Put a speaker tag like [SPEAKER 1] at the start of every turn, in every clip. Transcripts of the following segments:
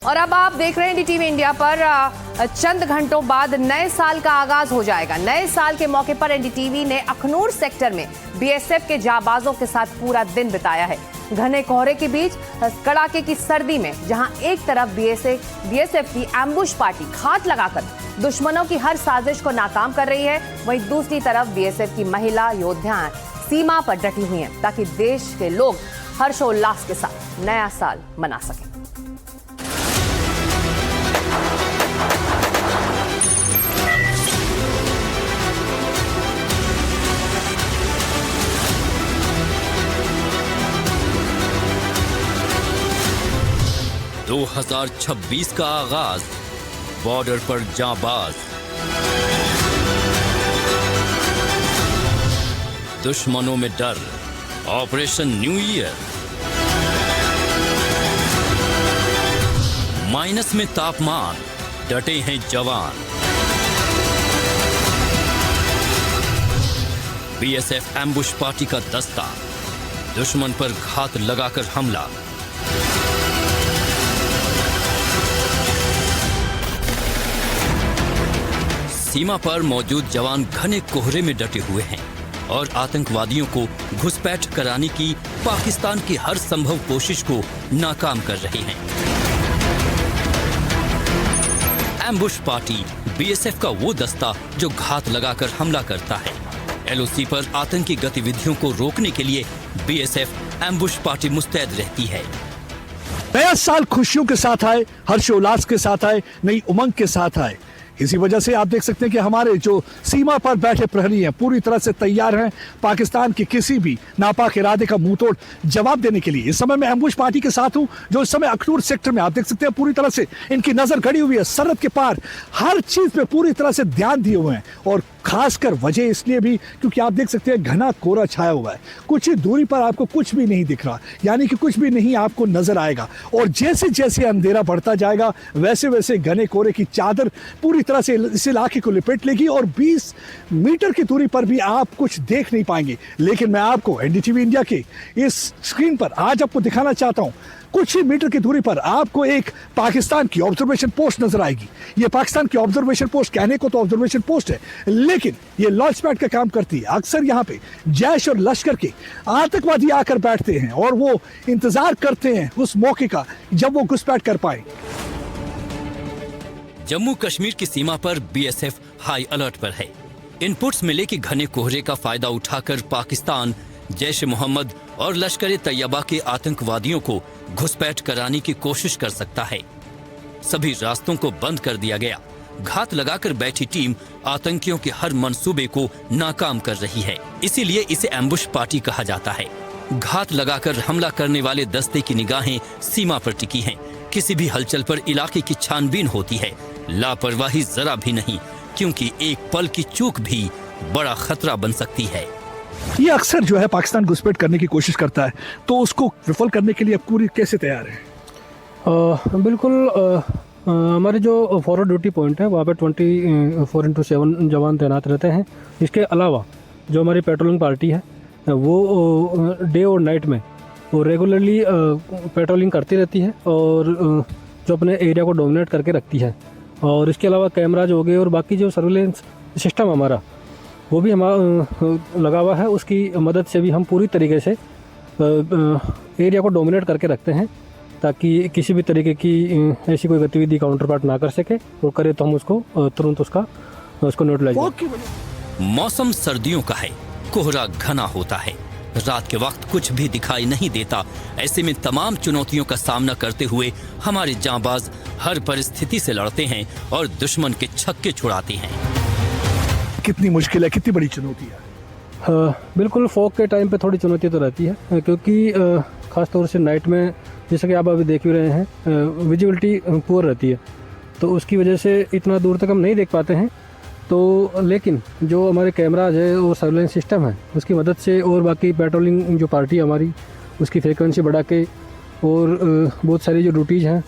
[SPEAKER 1] और अब आप देख रहे हैं डीटीवी इंडिया पर चंद घंटों बाद नए साल का आगाज हो जाएगा। नए साल के मौके पर एनडीटीवी ने अखनूर सेक्टर में बीएसएफ के जाबाजों के साथ पूरा दिन बिताया है। घने कोहरे के बीच कड़ाके की सर्दी में जहां एक तरफ बीएसएफ की एम्बुश पार्टी घात लगाकर दुश्मनों की हर साजिश को नाकाम कर रही है, वहीं दूसरी तरफ बीएसएफ की महिला योद्धाएं सीमा पर डटी हुई हैं ताकि देश के लोग हर्षोल्लास के साथ नया साल मना सकें।
[SPEAKER 2] दो 2026 का आगाज, बॉर्डर पर जांबाज, दुश्मनों में डर, ऑपरेशन न्यू ईयर, माइनस में तापमान, डटे हैं जवान। बीएसएफ एम्बुश पार्टी का दस्ता, दुश्मन पर घात लगाकर हमला। सीमा पर मौजूद जवान घने कोहरे में डटे हुए हैं और आतंकवादियों को घुसपैठ कराने की पाकिस्तान की हर संभव कोशिश को नाकाम कर रहे हैं। एम्बुश पार्टी बीएसएफ का वो दस्ता जो घात लगाकर हमला करता है। एलओसी पर आतंकी गतिविधियों को रोकने के लिए बीएसएफ एम्बुश पार्टी मुस्तैद रहती है।
[SPEAKER 3] नया साल खुशियों के साथ आए, हर्षोल्लास के साथ आए, नई उमंग के साथ आए। इसी वजह से आप देख सकते हैं कि हमारे जो सीमा पर बैठे प्रहरी हैं पूरी तरह से तैयार हैं पाकिस्तान के किसी भी नापाक इरादे का मुंहतोड़ जवाब देने के लिए। इस समय मैं एम्बुश पार्टी के साथ हूं जो इस समय अखनूर सेक्टर में आप देख सकते हैं पूरी तरह से इनकी नजर गड़ी हुई है, सरहद के पार हर चीज पे पूरी तरह से ध्यान दिए हुए हैं। और खासकर वजह इसलिए भी क्योंकि आप देख सकते हैं घना कोहरा छाया हुआ है, कुछ ही दूरी पर आपको कुछ भी नहीं दिख रहा, यानी कि कुछ भी नहीं आपको नजर आएगा। और जैसे जैसे अंधेरा बढ़ता जाएगा वैसे वैसे घने कोहरे की चादर पूरी तरह से इस इलाके को लिपेट लेगी और 20 मीटर की दूरी पर भी आप कुछ देख नहीं पाएंगे। लेकिन मैं आपको एनडीटीवी इंडिया के इस स्क्रीन पर आज आपको दिखाना चाहता हूं, कुछ ही मीटर की दूरी पर आपको एक पाकिस्तान की ऑब्जर्वेशन पोस्ट नजर आएगी। ये पाकिस्तान की ऑब्जर्वेशन पोस्ट कहने को तो ऑब्जर्वेशन पोस्ट है, लेकिन ये लॉन्च पैड का काम करती है। अक्सर यहाँ पे जैश और लश्कर के आतंकवादी आकर बैठते हैं और वो इंतजार करते हैं उस मौके का जब वो घुसपैठ कर पाए।
[SPEAKER 2] जम्मू कश्मीर की सीमा पर बीएसएफ हाई अलर्ट पर है। इनपुट्स मिले कि घने कोहरे का फायदा उठाकर पाकिस्तान जैश मोहम्मद और लश्कर तैयबा के आतंकवादियों को घुसपैठ कराने की कोशिश कर सकता है। सभी रास्तों को बंद कर दिया गया। घात लगाकर बैठी टीम आतंकियों के हर मंसूबे को नाकाम कर रही है, इसीलिए इसे एम्बुश पार्टी कहा जाता है। घात लगाकर हमला करने वाले दस्ते की निगाहें सीमा पर टिकी हैं। किसी भी हलचल पर इलाके की छानबीन होती है। लापरवाही जरा भी नहीं, क्योंकि एक पल की चूक भी बड़ा खतरा बन सकती है।
[SPEAKER 3] ये अक्सर जो है पाकिस्तान घुसपैठ करने की कोशिश करता है, तो उसको विफल करने के लिए अब पूरी कैसे तैयार है?
[SPEAKER 4] बिल्कुल हमारे जो फॉरवर्ड ड्यूटी पॉइंट है वहाँ पे 24/7 जवान तैनात रहते हैं। इसके अलावा जो हमारी पेट्रोलिंग पार्टी है वो डे और नाइट में वो रेगुलरली पेट्रोलिंग करती रहती है और जो अपने एरिया को डोमिनेट करके रखती है। और इसके अलावा कैमराज हो गए और बाकी जो सर्विलेंस सिस्टम हमारा वो भी हमारा लगा हुआ है, उसकी मदद से भी हम पूरी तरीके से एरिया को डोमिनेट करके रखते हैं ताकि किसी भी तरीके की ऐसी कोई गतिविधि काउंटर पार्ट ना कर सके, और करे तो हम उसको तुरंत उसको न्यूट्रलाइज।
[SPEAKER 2] मौसम सर्दियों का है, कोहरा घना होता है, रात के वक्त कुछ भी दिखाई नहीं देता। ऐसे में तमाम चुनौतियों का सामना करते हुए हमारे जांबाज हर परिस्थिति से लड़ते हैं और दुश्मन के छक्के छुड़ाते हैं।
[SPEAKER 3] कितनी मुश्किल है, कितनी बड़ी चुनौती है?
[SPEAKER 4] बिल्कुल फॉग के टाइम पे थोड़ी चुनौती तो रहती है, क्योंकि ख़ासतौर से नाइट में जैसे कि आप अभी देख भी रहे हैं विजिबिलिटी पुअर रहती है, तो उसकी वजह से इतना दूर तक हम नहीं देख पाते हैं। तो लेकिन जो हमारे कैमराज है और सर्विलेंस सिस्टम है उसकी मदद से और बाकी पेट्रोलिंग जो पार्टी हमारी उसकी फ्रिक्वेंसी बढ़ा के और बहुत सारी जो ड्यूटीज़ हैं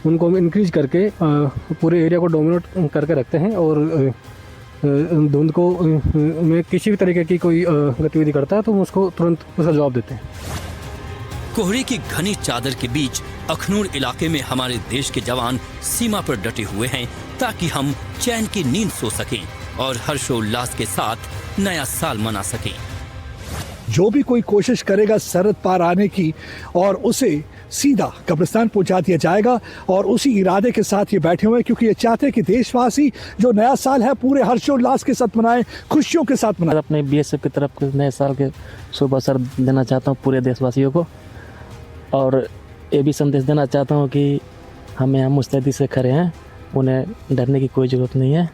[SPEAKER 4] उनको हम इंक्रीज करके पूरे एरिया को डोमिनेट करके रखते हैं। और धुंध को में किसी भी तरीके की कोई गतिविधि करता है तो हम उसको तुरंत उसका जवाब देते हैं।
[SPEAKER 2] कोहरे की घनी चादर के बीच अखनूर इलाके में हमारे देश के जवान सीमा पर डटे हुए हैं ताकि हम चैन की नींद सो सकें और हर्षोल्लास के साथ नया साल मना सकें।
[SPEAKER 3] जो भी कोई कोशिश करेगा सरहद पार आने की और उसे सीधा कब्रिस्तान पहुंचा दिया जाएगा, और उसी इरादे के साथ ये बैठे हुए हैं क्योंकि ये चाहते हैं कि देशवासी जो नया साल है पूरे हर्षोल्लास के साथ मनाएं, खुशियों के साथ मनाएं।
[SPEAKER 5] अपने बीएसएफ की तरफ के नए साल के शुभ अवसर देना चाहता हूँ पूरे देशवासियों को, और ये भी संदेश देना चाहता हूँ कि हम यहाँ मुस्तैदी से खड़े हैं, उन्हें डरने की कोई ज़रूरत नहीं है,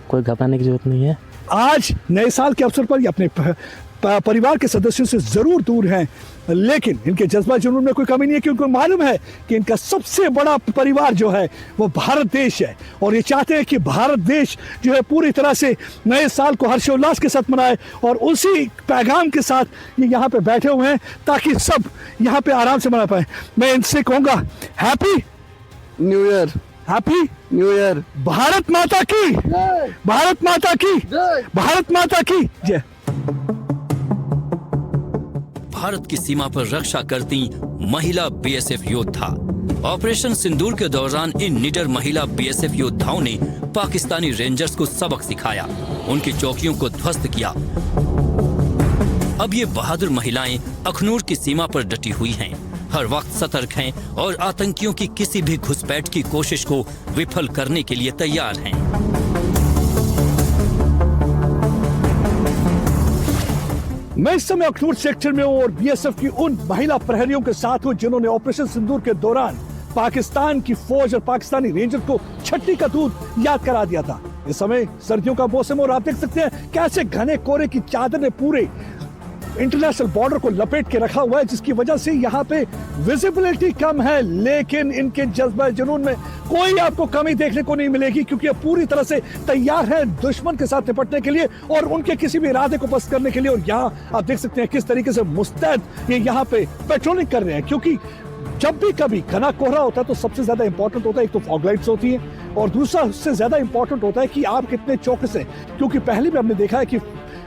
[SPEAKER 5] कोई घबराने की ज़रूरत नहीं है।
[SPEAKER 3] आज नए साल के अवसर पर ये अपने परिवार के सदस्यों से जरूर दूर हैं, लेकिन इनके जज्बा जुनून में कोई कमी नहीं है, क्योंकि उनको मालूम है कि इनका सबसे बड़ा परिवार जो है वो भारत देश है, और ये चाहते हैं कि भारत देश जो है पूरी तरह से नए साल को हर्षोल्लास के साथ मनाए, और उसी पैगाम के साथ ये यहाँ पे बैठे हुए हैं ताकि सब यहाँ पे आराम से मना पाए। मैं इनसे कहूँगा happy
[SPEAKER 6] new year,
[SPEAKER 3] happy
[SPEAKER 6] new year.
[SPEAKER 3] Bharat माता की, भारत माता की, भारत माता की जय।
[SPEAKER 2] भारत की सीमा पर रक्षा करती महिला बीएसएफ योद्धा। ऑपरेशन सिंदूर के दौरान इन निडर महिला बीएसएफ योद्धाओं ने पाकिस्तानी रेंजर्स को सबक सिखाया, उनकी चौकियों को ध्वस्त किया। अब ये बहादुर महिलाएं अखनूर की सीमा पर डटी हुई हैं, हर वक्त सतर्क हैं और आतंकियों की किसी भी घुसपैठ की कोशिश को विफल करने के लिए तैयार हैं।
[SPEAKER 3] मैं इस समय अखनूर सेक्टर में हूं और बीएसएफ की उन महिला प्रहरियों के साथ हूं जिन्होंने ऑपरेशन सिंदूर के दौरान पाकिस्तान की फौज और पाकिस्तानी रेंजर को छट्टी का दूध याद करा दिया था। इस समय सर्दियों का मौसम और आप देख सकते हैं कैसे घने कोहरे की चादर ने पूरे इंटरनेशनल बॉर्डर को लपेट के रखा हुआ है, जिसकी वजह से यहाँ पे विजिबिलिटी कम है, लेकिन इनके जज्बा जुनून में कोई आपको कमी देखने को नहीं मिलेगी, क्योंकि ये पूरी तरह से तैयार है दुश्मन के साथ निपटने के लिए और उनके किसी भी इरादे को पस्त करने के लिए। और यहाँ आप देख सकते हैं किस तरीके से मुस्तैद ये यहाँ पे पेट्रोलिंग कर रहे हैं, क्योंकि जब भी कभी घना कोहरा होता है तो सबसे ज्यादा इंपॉर्टेंट होता है एक तो फॉग लाइट्स होती है, और दूसरा उससे ज्यादा इंपॉर्टेंट होता है कि आप कितने चौकस हैं, क्योंकि पहले भी हमने देखा है कि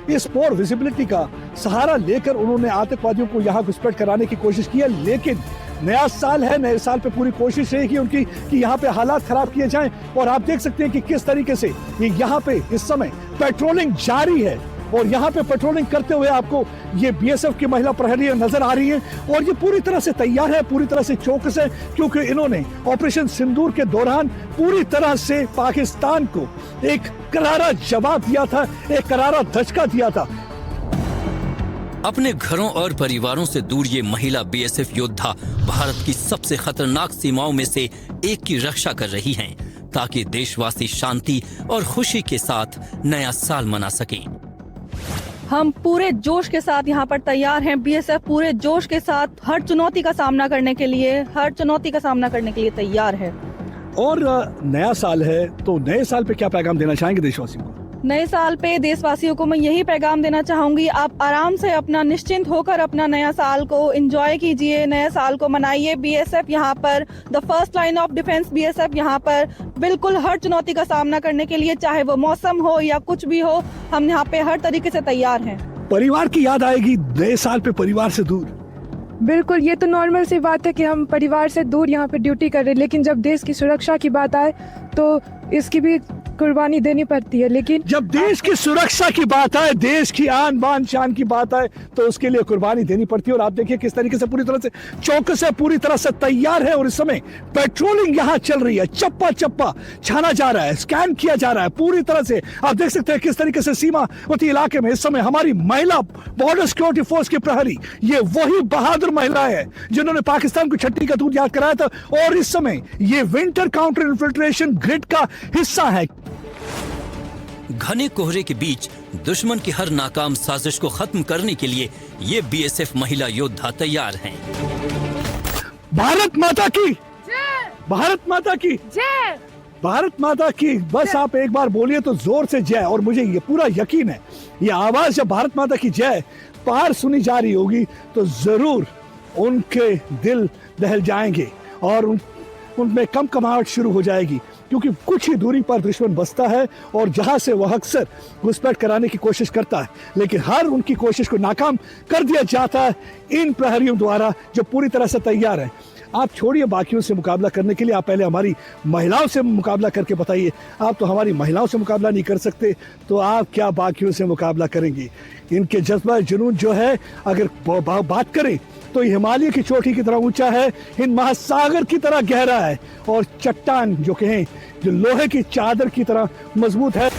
[SPEAKER 3] इस पोर विजिबिलिटी का सहारा लेकर उन्होंने आतंकवादियों को यहाँ घुसपैठ कराने की कोशिश की है। लेकिन नया साल है, नए साल पे पूरी कोशिश रहेगी उनकी कि यहाँ पे हालात खराब किए जाएं, और आप देख सकते हैं कि किस तरीके से ये यहाँ पे इस समय पेट्रोलिंग जारी है, और यहाँ पे पेट्रोलिंग करते हुए आपको ये बीएसएफ की महिला प्रहरी नजर आ रही हैं, और ये पूरी तरह से तैयार है, पूरी तरह से चौकस है, क्योंकि इन्होंने ऑपरेशन सिंदूर के दौरान पूरी तरह से पाकिस्तान को एक करारा जवाब दिया था, एक करारा धचका दिया था।
[SPEAKER 2] अपने घरों और परिवारों से दूर ये महिला बीएसएफ योद्धा भारत की सबसे खतरनाक सीमाओं में से एक की रक्षा कर रही हैं, ताकि देशवासी शांति और खुशी के साथ नया साल मना सकें।
[SPEAKER 7] हम पूरे जोश के साथ यहाँ पर तैयार हैं। बीएसएफ पूरे जोश के साथ हर चुनौती का सामना करने के लिए तैयार है।
[SPEAKER 3] और नया साल है, तो नए साल पे क्या पैगाम देना चाहेंगे देशवासियों को?
[SPEAKER 7] नए साल पे देशवासियों को मैं यही पैगाम देना चाहूंगी, आप आराम से अपना निश्चिंत होकर अपना नया साल को एंजॉय कीजिए, नए साल को मनाइए। बीएसएफ यहाँ पर the first line of defence, BSF यहाँ पर बिल्कुल हर चुनौती का सामना करने के लिए, चाहे वो मौसम हो या कुछ भी हो, हम यहाँ पे हर तरीके से तैयार हैं।
[SPEAKER 3] परिवार की याद आएगी नए साल पे परिवार से दूर?
[SPEAKER 8] बिल्कुल, ये तो नॉर्मल सी बात है कि हम परिवार से दूर यहाँ पे ड्यूटी कर रहे हैं, लेकिन जब देश की सुरक्षा की बात आए तो इसकी भी कुर्बानी देनी पड़ती है। लेकिन
[SPEAKER 3] जब देश की सुरक्षा की बात आए, देश की आन बान शान की बात आए, तो उसके लिए कुर्बानी देनी पड़ती है। और आप देखिए किस तरीके से पूरी तरह से चौकस है, पूरी तरह से तैयार है, और इस समय पेट्रोलिंग यहाँ चल रही है, चप्पा चप्पा छाना जा रहा है, स्कैन किया जा रहा है पूरी तरह से। आप देख सकते हैं किस तरीके से सीमावर्ती इलाके में इस समय हमारी महिला बॉर्डर सिक्योरिटी फोर्स की प्रहरी, ये वही बहादुर महिलाएं हैं जिन्होंने पाकिस्तान को छट्टी का दूध याद कराया था, और इस समय ये विंटर काउंटर इन्फिल्ट्रेशन ग्रिड का हिस्सा है।
[SPEAKER 2] घने कोहरे के बीच दुश्मन की हर नाकाम साजिश को खत्म करने के लिए ये बीएसएफ महिला योद्धा तैयार हैं।
[SPEAKER 3] भारत माता की जय, भारत माता की जय, भारत माता की। बस आप एक बार बोलिए तो जोर से जय, और मुझे ये पूरा यकीन है ये आवाज जब भारत माता की जय पार सुनी जा रही होगी तो जरूर उनके दिल दहल जाएंगे, और उनमें कमाहट शुरू हो जाएगी, क्योंकि कुछ ही दूरी पर दुश्मन बसता है और जहां से वह अक्सर घुसपैठ कराने की कोशिश करता है, लेकिन हर उनकी कोशिश को नाकाम कर दिया जाता है इन प्रहरियों द्वारा जो पूरी तरह से तैयार हैं। आप छोड़िए बाकियों से मुकाबला करने के लिए, आप पहले हमारी महिलाओं से मुकाबला करके बताइए। आप तो हमारी महिलाओं से मुकाबला नहीं कर सकते, तो आप क्या बाकियों से मुकाबला करेंगे? इनके जज्बा जुनून जो है, अगर बात करें तो हिमालय की चोटी की तरह ऊंचा है, हिंद महासागर की तरह गहरा है, और चट्टान जो कहें जो लोहे की चादर की तरह मजबूत है।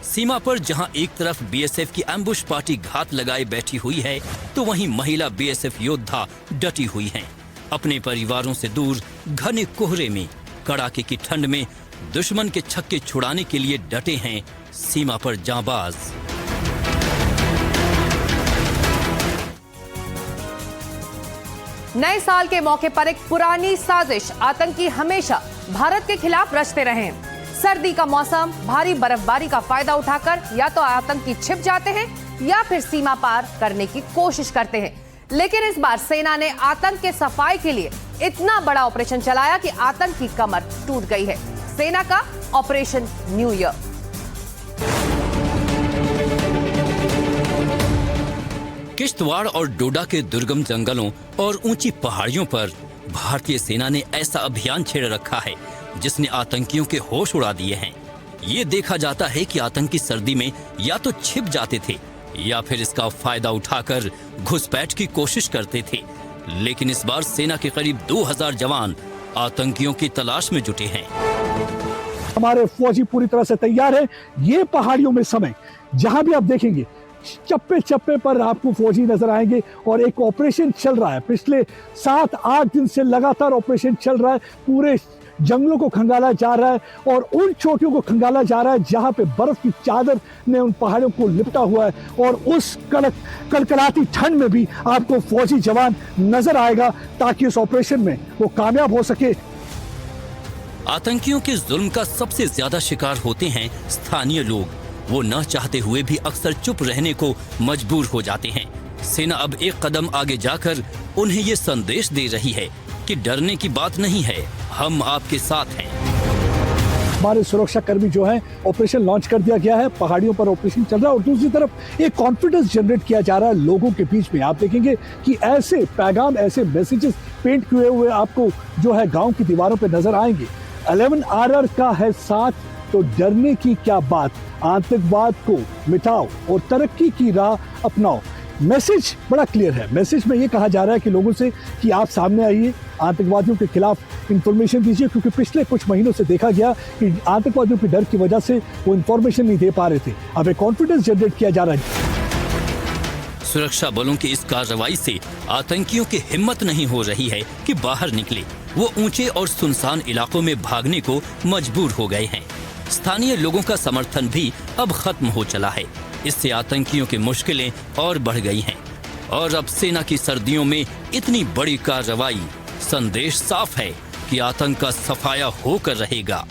[SPEAKER 2] सीमा पर जहां एक तरफ बीएसएफ की एम्बुश पार्टी घात लगाए बैठी हुई है, तो वहीं महिला बीएसएफ योद्धा डटी हुई हैं। अपने परिवारों से दूर घने कोहरे में, कड़ाके की ठंड में दुश्मन के छक्के छुड़ाने के लिए डटे हैं सीमा पर जांबाज।
[SPEAKER 1] नए साल के मौके पर एक पुरानी साजिश, आतंकी हमेशा भारत के खिलाफ रचते रहे हैं। सर्दी का मौसम, भारी बर्फबारी का फायदा उठाकर या तो आतंकी छिप जाते हैं या फिर सीमा पार करने की कोशिश करते हैं। लेकिन इस बार सेना ने आतंक के सफाई के लिए इतना बड़ा ऑपरेशन चलाया कि आतंक की कमर टूट गई है। सेना का ऑपरेशन न्यू ईयर।
[SPEAKER 2] किश्तवाड़ और डोडा के दुर्गम जंगलों और ऊंची पहाड़ियों पर भारतीय सेना ने ऐसा अभियान छेड़ रखा है जिसने आतंकियों के होश उड़ा दिए हैं। ये देखा जाता है कि आतंकी सर्दी में या तो छिप जाते थे या फिर इसका फायदा उठाकर घुसपैठ की कोशिश करते थे। लेकिन इस बार सेना के करीब 2000 जवान आतंकियों की तलाश में जुटे हैं।
[SPEAKER 3] हमारे फौजी पूरी तरह से तैयार है। ये पहाड़ियों में समय जहां भी आप देखेंगे, चप्पे चप्पे पर आपको फौजी नजर आएंगे और एक ऑपरेशन चल रहा है। पिछले 7-8 दिन से लगातार ऑपरेशन चल रहा है। पूरे जंगलों को खंगाला जा रहा है और उन चोटियों को खंगाला जा रहा है जहां पे बर्फ की चादर ने उन पहाड़ों को लिपटा हुआ है, और उस कड़कड़ाती ठंड में भी आपको फौजी जवान नजर आएगा ताकि इस ऑपरेशन में वो कामयाब हो सके।
[SPEAKER 2] आतंकियों के जुल्म का सबसे ज्यादा शिकार होते हैं स्थानीय लोग। वो न चाहते हुए भी अक्सर चुप रहने को मजबूर हो जाते हैं। सेना अब एक कदम आगे जाकर उन्हें ये संदेश दे रही है कि डरने की बात नहीं है, हम आपके साथ हैं।
[SPEAKER 3] हमारे सुरक्षा कर्मी जो हैं, ऑपरेशन लॉन्च कर दिया गया है, पहाड़ियों पर ऑपरेशन चल रहा है और दूसरी तरफ एक कॉन्फिडेंस जनरेट किया जा रहा है लोगों के बीच में। आप देखेंगे कि ऐसे पैगाम, ऐसे मैसेजेस पेंट किए हुए आपको जो है गांव की दीवारों पे नजर आएंगे। 11RR का है साथ, तो डरने की क्या बात, आतंकवाद को मिटाओ और तरक्की की राह अपनाओ। मैसेज बड़ा क्लियर है। मैसेज में ये कहा जा रहा है कि लोगों से कि आप सामने आइए, आतंकवादियों के खिलाफ इंफॉर्मेशन दीजिए, क्योंकि पिछले कुछ महीनों से देखा गया कि आतंकवादियों के डर की वजह से वो इंफॉर्मेशन नहीं दे पा रहे थे। अब एक कॉन्फिडेंस जनरेट किया जा रहा है।
[SPEAKER 2] सुरक्षा बलों की इस कार्रवाई से आतंकियों की हिम्मत नहीं हो रही है कि बाहर निकले। वो ऊंचे और सुनसान इलाकों में भागने को मजबूर हो गए हैं। स्थानीय लोगों का समर्थन भी अब खत्म हो चला है। इससे आतंकियों की मुश्किलें और बढ़ गई हैं। और अब सेना की सर्दियों में इतनी बड़ी कार्रवाई, संदेश साफ है कि आतंक का सफाया होकर रहेगा।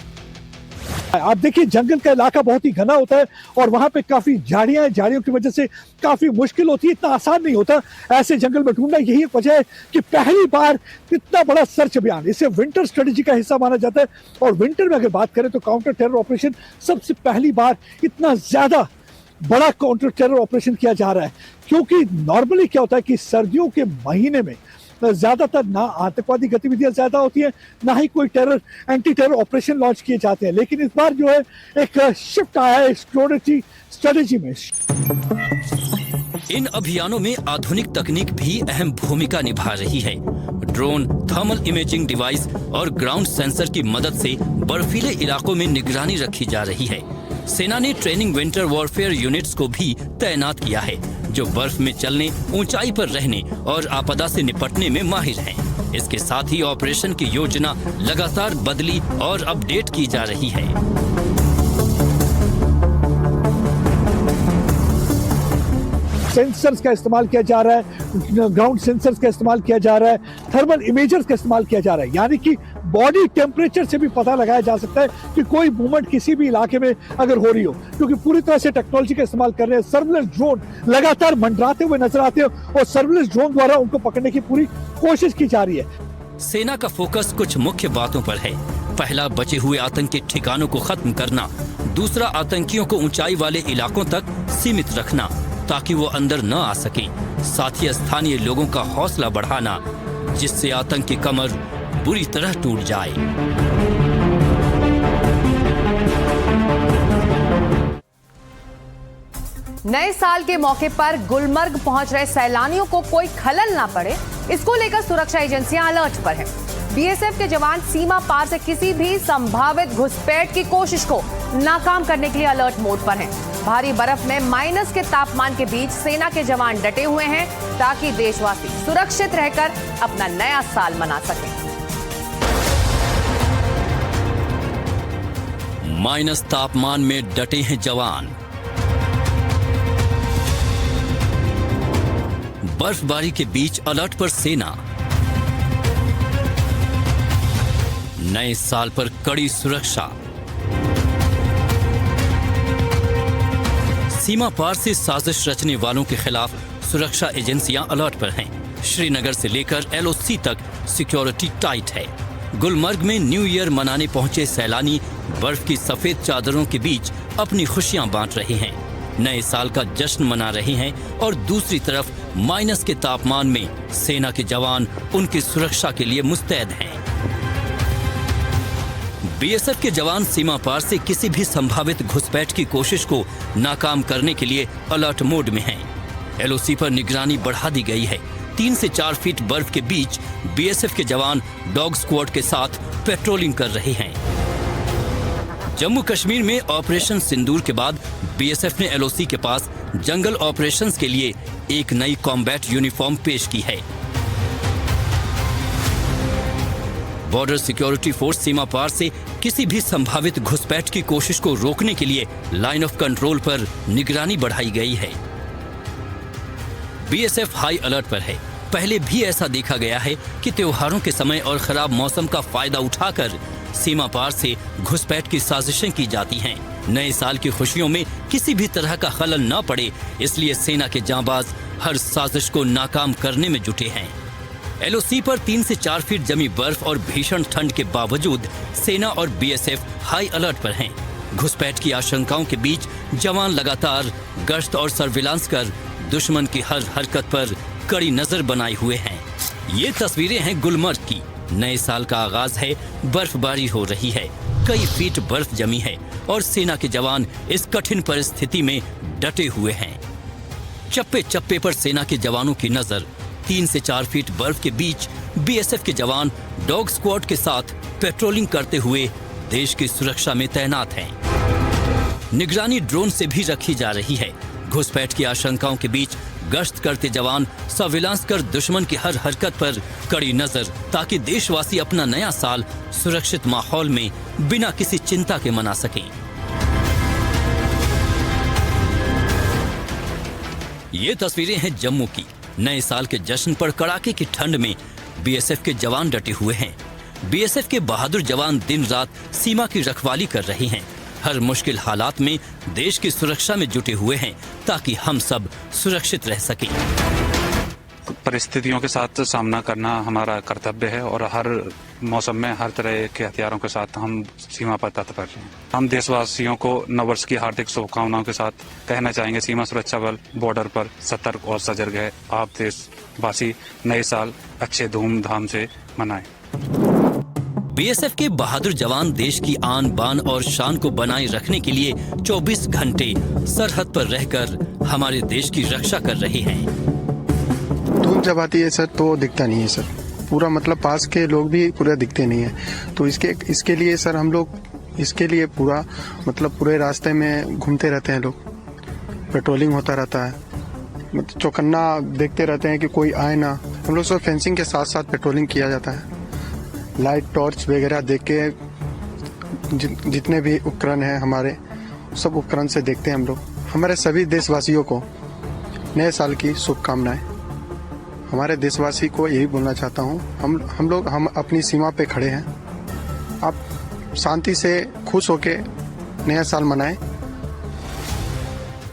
[SPEAKER 3] आप देखिए, जंगल का इलाका बहुत ही घना होता है और वहां पे काफी झाड़ियां हैं। झाड़ियों की वजह से काफी मुश्किल होती है, इतना आसान नहीं होता ऐसे जंगल में ढूंढना। यही एक वजह है कि पहली बार इतना बड़ा सर्च अभियान, इसे विंटर स्ट्रेटेजी का हिस्सा माना जाता है। और विंटर में अगर बात करें तो काउंटर टेरर ऑपरेशन सबसे पहली बार इतना ज्यादा बड़ा काउंटर टेरर ऑपरेशन किया जा रहा है, क्योंकि नॉर्मली क्या होता है कि सर्दियों के महीने में ज्यादातर ना आतंकवादी गतिविधियां ज्यादा होती है, ना ही कोई एंटी टेरर ऑपरेशन लॉन्च किए जाते हैं। लेकिन इस बार जो है एक शिफ्ट आया है स्ट्रेटेजी में।
[SPEAKER 2] इन अभियानों में आधुनिक तकनीक भी अहम भूमिका निभा रही है। ड्रोन, थर्मल इमेजिंग डिवाइस और ग्राउंड सेंसर की मदद से बर्फीले इलाकों में निगरानी रखी जा रही है। सेना ने ट्रेनिंग विंटर वॉरफेयर यूनिट्स को भी तैनात किया है, जो बर्फ में चलने, ऊंचाई पर रहने और आपदा से निपटने में माहिर हैं। इसके साथ ही ऑपरेशन की योजना लगातार बदली और अपडेट की जा रही है।
[SPEAKER 3] सेंसर्स का इस्तेमाल किया जा रहा है, ग्राउंड सेंसर्स का इस्तेमाल किया जा रहा है, थर्मल इमेजर्स का इस्तेमाल किया जा रहा है, यानी कि बॉडी टेम्परेचर से भी पता लगाया जा सकता है कि कोई मूवमेंट किसी भी इलाके में अगर हो रही हो, क्योंकि पूरी तरह से टेक्नोलॉजी का इस्तेमाल कर रहे हैं। सर्विलेंस ड्रोन लगातार मंडराते हुए नजर आते हैं और सर्विलेंस ड्रोन द्वारा उनको पकड़ने की पूरी कोशिश की जा रही है।
[SPEAKER 2] सेना का फोकस कुछ मुख्य बातों पर है। पहला, बचे हुए आतंकी ठिकानों को खत्म करना। दूसरा, आतंकियों को ऊंचाई वाले इलाकों तक सीमित रखना ताकि वो अंदर न आ सके। साथ ही स्थानीय लोगों का हौसला बढ़ाना जिससे आतंक की कमर बुरी तरह टूट जाए।
[SPEAKER 1] नए साल के मौके पर गुलमर्ग पहुंच रहे सैलानियों को कोई खलल ना पड़े, इसको लेकर सुरक्षा एजेंसियां अलर्ट पर हैं। बीएसएफ के जवान सीमा पार से किसी भी संभावित घुसपैठ की कोशिश को नाकाम करने के लिए अलर्ट मोड पर हैं। भारी बर्फ में माइनस के तापमान के बीच सेना के जवान डटे हुए हैं ताकि देशवासी सुरक्षित रहकर अपना नया साल मना सकें।
[SPEAKER 2] माइनस तापमान में डटे हैं जवान। बर्फबारी के बीच अलर्ट पर सेना। नए साल पर कड़ी सुरक्षा। सीमा पार से साजिश रचने वालों के खिलाफ सुरक्षा एजेंसियां अलर्ट पर हैं। श्रीनगर से लेकर एलओसी तक सिक्योरिटी टाइट है। गुलमर्ग में न्यू ईयर मनाने पहुंचे सैलानी बर्फ की सफेद चादरों के बीच अपनी खुशियां बांट रहे हैं, नए साल का जश्न मना रहे हैं और दूसरी तरफ माइनस के तापमान में सेना के जवान उनकी सुरक्षा के लिए मुस्तैद हैं। बीएसएफ के जवान सीमा पार से किसी भी संभावित घुसपैठ की कोशिश को नाकाम करने के लिए अलर्ट मोड में हैं। एलओसी पर निगरानी बढ़ा दी गई है। 3 से 4 फीट बर्फ के बीच बीएसएफ के जवान डॉग स्क्वाड के साथ पेट्रोलिंग कर रहे हैं। जम्मू कश्मीर में ऑपरेशन सिंदूर के बाद बीएसएफ ने एलओसी के पास जंगल ऑपरेशंस के लिए एक नई कॉम्बैट यूनिफॉर्म पेश की है। बॉर्डर सिक्योरिटी फोर्स सीमा पार से किसी भी संभावित घुसपैठ की कोशिश को रोकने के लिए लाइन ऑफ कंट्रोल पर निगरानी बढ़ाई गई है। बीएसएफ हाई अलर्ट पर है। पहले भी ऐसा देखा गया है कि त्योहारों के समय और खराब मौसम का फायदा उठाकर सीमा पार से घुसपैठ की साजिशें की जाती हैं। नए साल की खुशियों में किसी भी तरह का खलल न पड़े, इसलिए सेना के जांबाज हर साजिश को नाकाम करने में जुटे हैं। एलओसी पर 3 से 4 फीट जमी बर्फ और भीषण ठंड के बावजूद सेना और बीएसएफ हाई अलर्ट पर हैं। घुसपैठ की आशंकाओं के बीच जवान लगातार गश्त और सर्विलांस कर दुश्मन की हर हरकत पर कड़ी नजर बनाए हुए हैं। ये तस्वीरें हैं गुलमर्ग की। नए साल का आगाज है, बर्फबारी हो रही है, कई फीट बर्फ जमी है और सेना के जवान इस कठिन परिस्थिति में डटे हुए हैं। चप्पे चप्पे पर सेना के जवानों की नजर। 3 से 4 फीट बर्फ के बीच बीएसएफ के जवान डॉग स्क्वाड के साथ पेट्रोलिंग करते हुए देश की सुरक्षा में तैनात हैं। निगरानी ड्रोन से भी रखी जा रही है। घुसपैठ की आशंकाओं के बीच गश्त करते जवान सर्विलांस कर दुश्मन की हर हरकत पर कड़ी नजर, ताकि देशवासी अपना नया साल सुरक्षित माहौल में बिना किसी चिंता के मना सकें। ये तस्वीरें हैं जम्मू की। नए साल के जश्न पर कड़ाके की ठंड में बीएसएफ के जवान डटे हुए हैं। बीएसएफ के बहादुर जवान दिन रात सीमा की रखवाली कर रहे हैं। हर मुश्किल हालात में देश की सुरक्षा में जुटे हुए हैं ताकि हम सब सुरक्षित रह सकें।
[SPEAKER 9] परिस्थितियों के साथ सामना करना हमारा कर्तव्य है और हर मौसम में हर तरह के हथियारों के साथ हम सीमा पर तत्पर हैं। हम देशवासियों को नववर्ष की हार्दिक शुभकामनाओं के साथ कहना चाहेंगे, सीमा सुरक्षा बल बॉर्डर पर सतर्क और सजग है। आप देशवासी नए साल अच्छे धूमधाम से मनाएं।
[SPEAKER 2] बीएसएफ के बहादुर जवान देश की आन बान और शान को बनाए रखने के लिए 24 घंटे सरहद पर रहकर हमारे देश की रक्षा कर रहे हैं।
[SPEAKER 6] धूप जब आती है सर तो दिखता नहीं है सर, पूरा मतलब पास के लोग भी पूरा दिखते नहीं है। तो इसके लिए सर हम लोग इसके लिए पूरा मतलब पूरे रास्ते में घूमते रहते हैं लोग, पेट्रोलिंग होता रहता है, मतलब चौकन्ना देखते रहते हैं कि कोई आए ना। हम लोग सब फेंसिंग के साथ साथ पेट्रोलिंग किया जाता है। लाइट टॉर्च वगैरह देख के जितने भी उपकरण हैं हमारे, सब उपकरण से देखते हैं हम लोग। हमारे सभी देशवासियों को नए साल की शुभकामनाएं। हमारे देशवासी को यही बोलना चाहता हूँ, हम अपनी सीमा पे खड़े हैं। आप शांति से खुश होके नया साल मनाएं।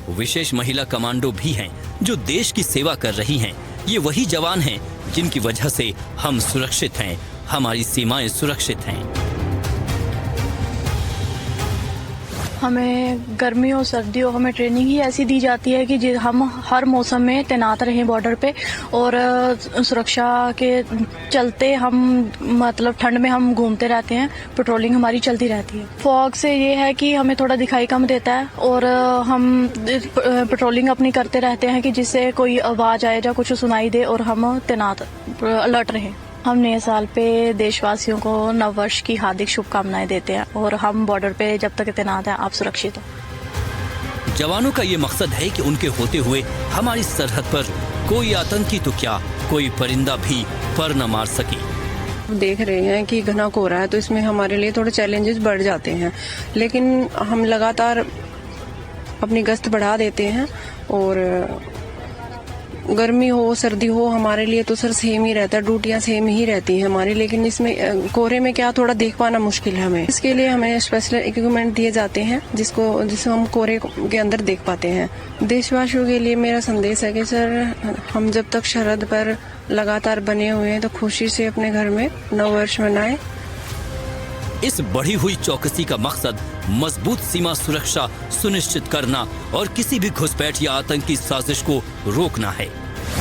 [SPEAKER 2] विशेष महिला कमांडो भी हैं जो देश की सेवा कर रही हैं। ये वही जवान हैं जिनकी वजह से हम सुरक्षित हैं हमारी सीमाएं सुरक्षित हैं।
[SPEAKER 10] हमें गर्मियों सर्दियों हमें ट्रेनिंग ही ऐसी दी जाती है कि हम हर मौसम में तैनात रहें बॉर्डर पे, और सुरक्षा के चलते हम मतलब ठंड में हम घूमते रहते हैं, पेट्रोलिंग हमारी चलती रहती है। फॉग से ये है कि हमें थोड़ा दिखाई कम देता है, और हम पेट्रोलिंग अपनी करते रहते हैं कि जिससे कोई आवाज़ आए या कुछ सुनाई दे और हम तैनात अलर्ट रहें। हम नए साल पे देशवासियों को नववर्ष की हार्दिक शुभकामनाएं देते हैं, और हम बॉर्डर पे जब तक तैनात हैं आप सुरक्षित हो।
[SPEAKER 2] जवानों का ये मकसद है कि उनके होते हुए हमारी सरहद पर कोई आतंकी तो क्या, कोई परिंदा भी पर न मार सके।
[SPEAKER 11] देख रहे हैं कि घना कोहरा है, तो इसमें हमारे लिए थोड़े चैलेंजेस बढ़ जाते हैं, लेकिन हम लगातार अपनी गश्त बढ़ा देते हैं। और गर्मी हो सर्दी हो हमारे लिए तो सर सेम ही रहता है, ड्यूटियां सेम ही रहती हैं हमारी, लेकिन इसमें कोहरे में क्या थोड़ा देख पाना मुश्किल है हमें। इसके लिए हमें स्पेशल इक्विपमेंट दिए जाते हैं जिससे हम कोहरे के अंदर देख पाते हैं। देशवासियों के लिए मेरा संदेश है कि सर हम जब तक सरहद पर लगातार बने हुए हैं तो खुशी से अपने घर में नववर्ष मनाएं।
[SPEAKER 2] इस बढ़ी हुई चौकसी का मकसद मजबूत सीमा सुरक्षा सुनिश्चित करना और किसी भी घुसपैठ या आतंकी साजिश को रोकना है।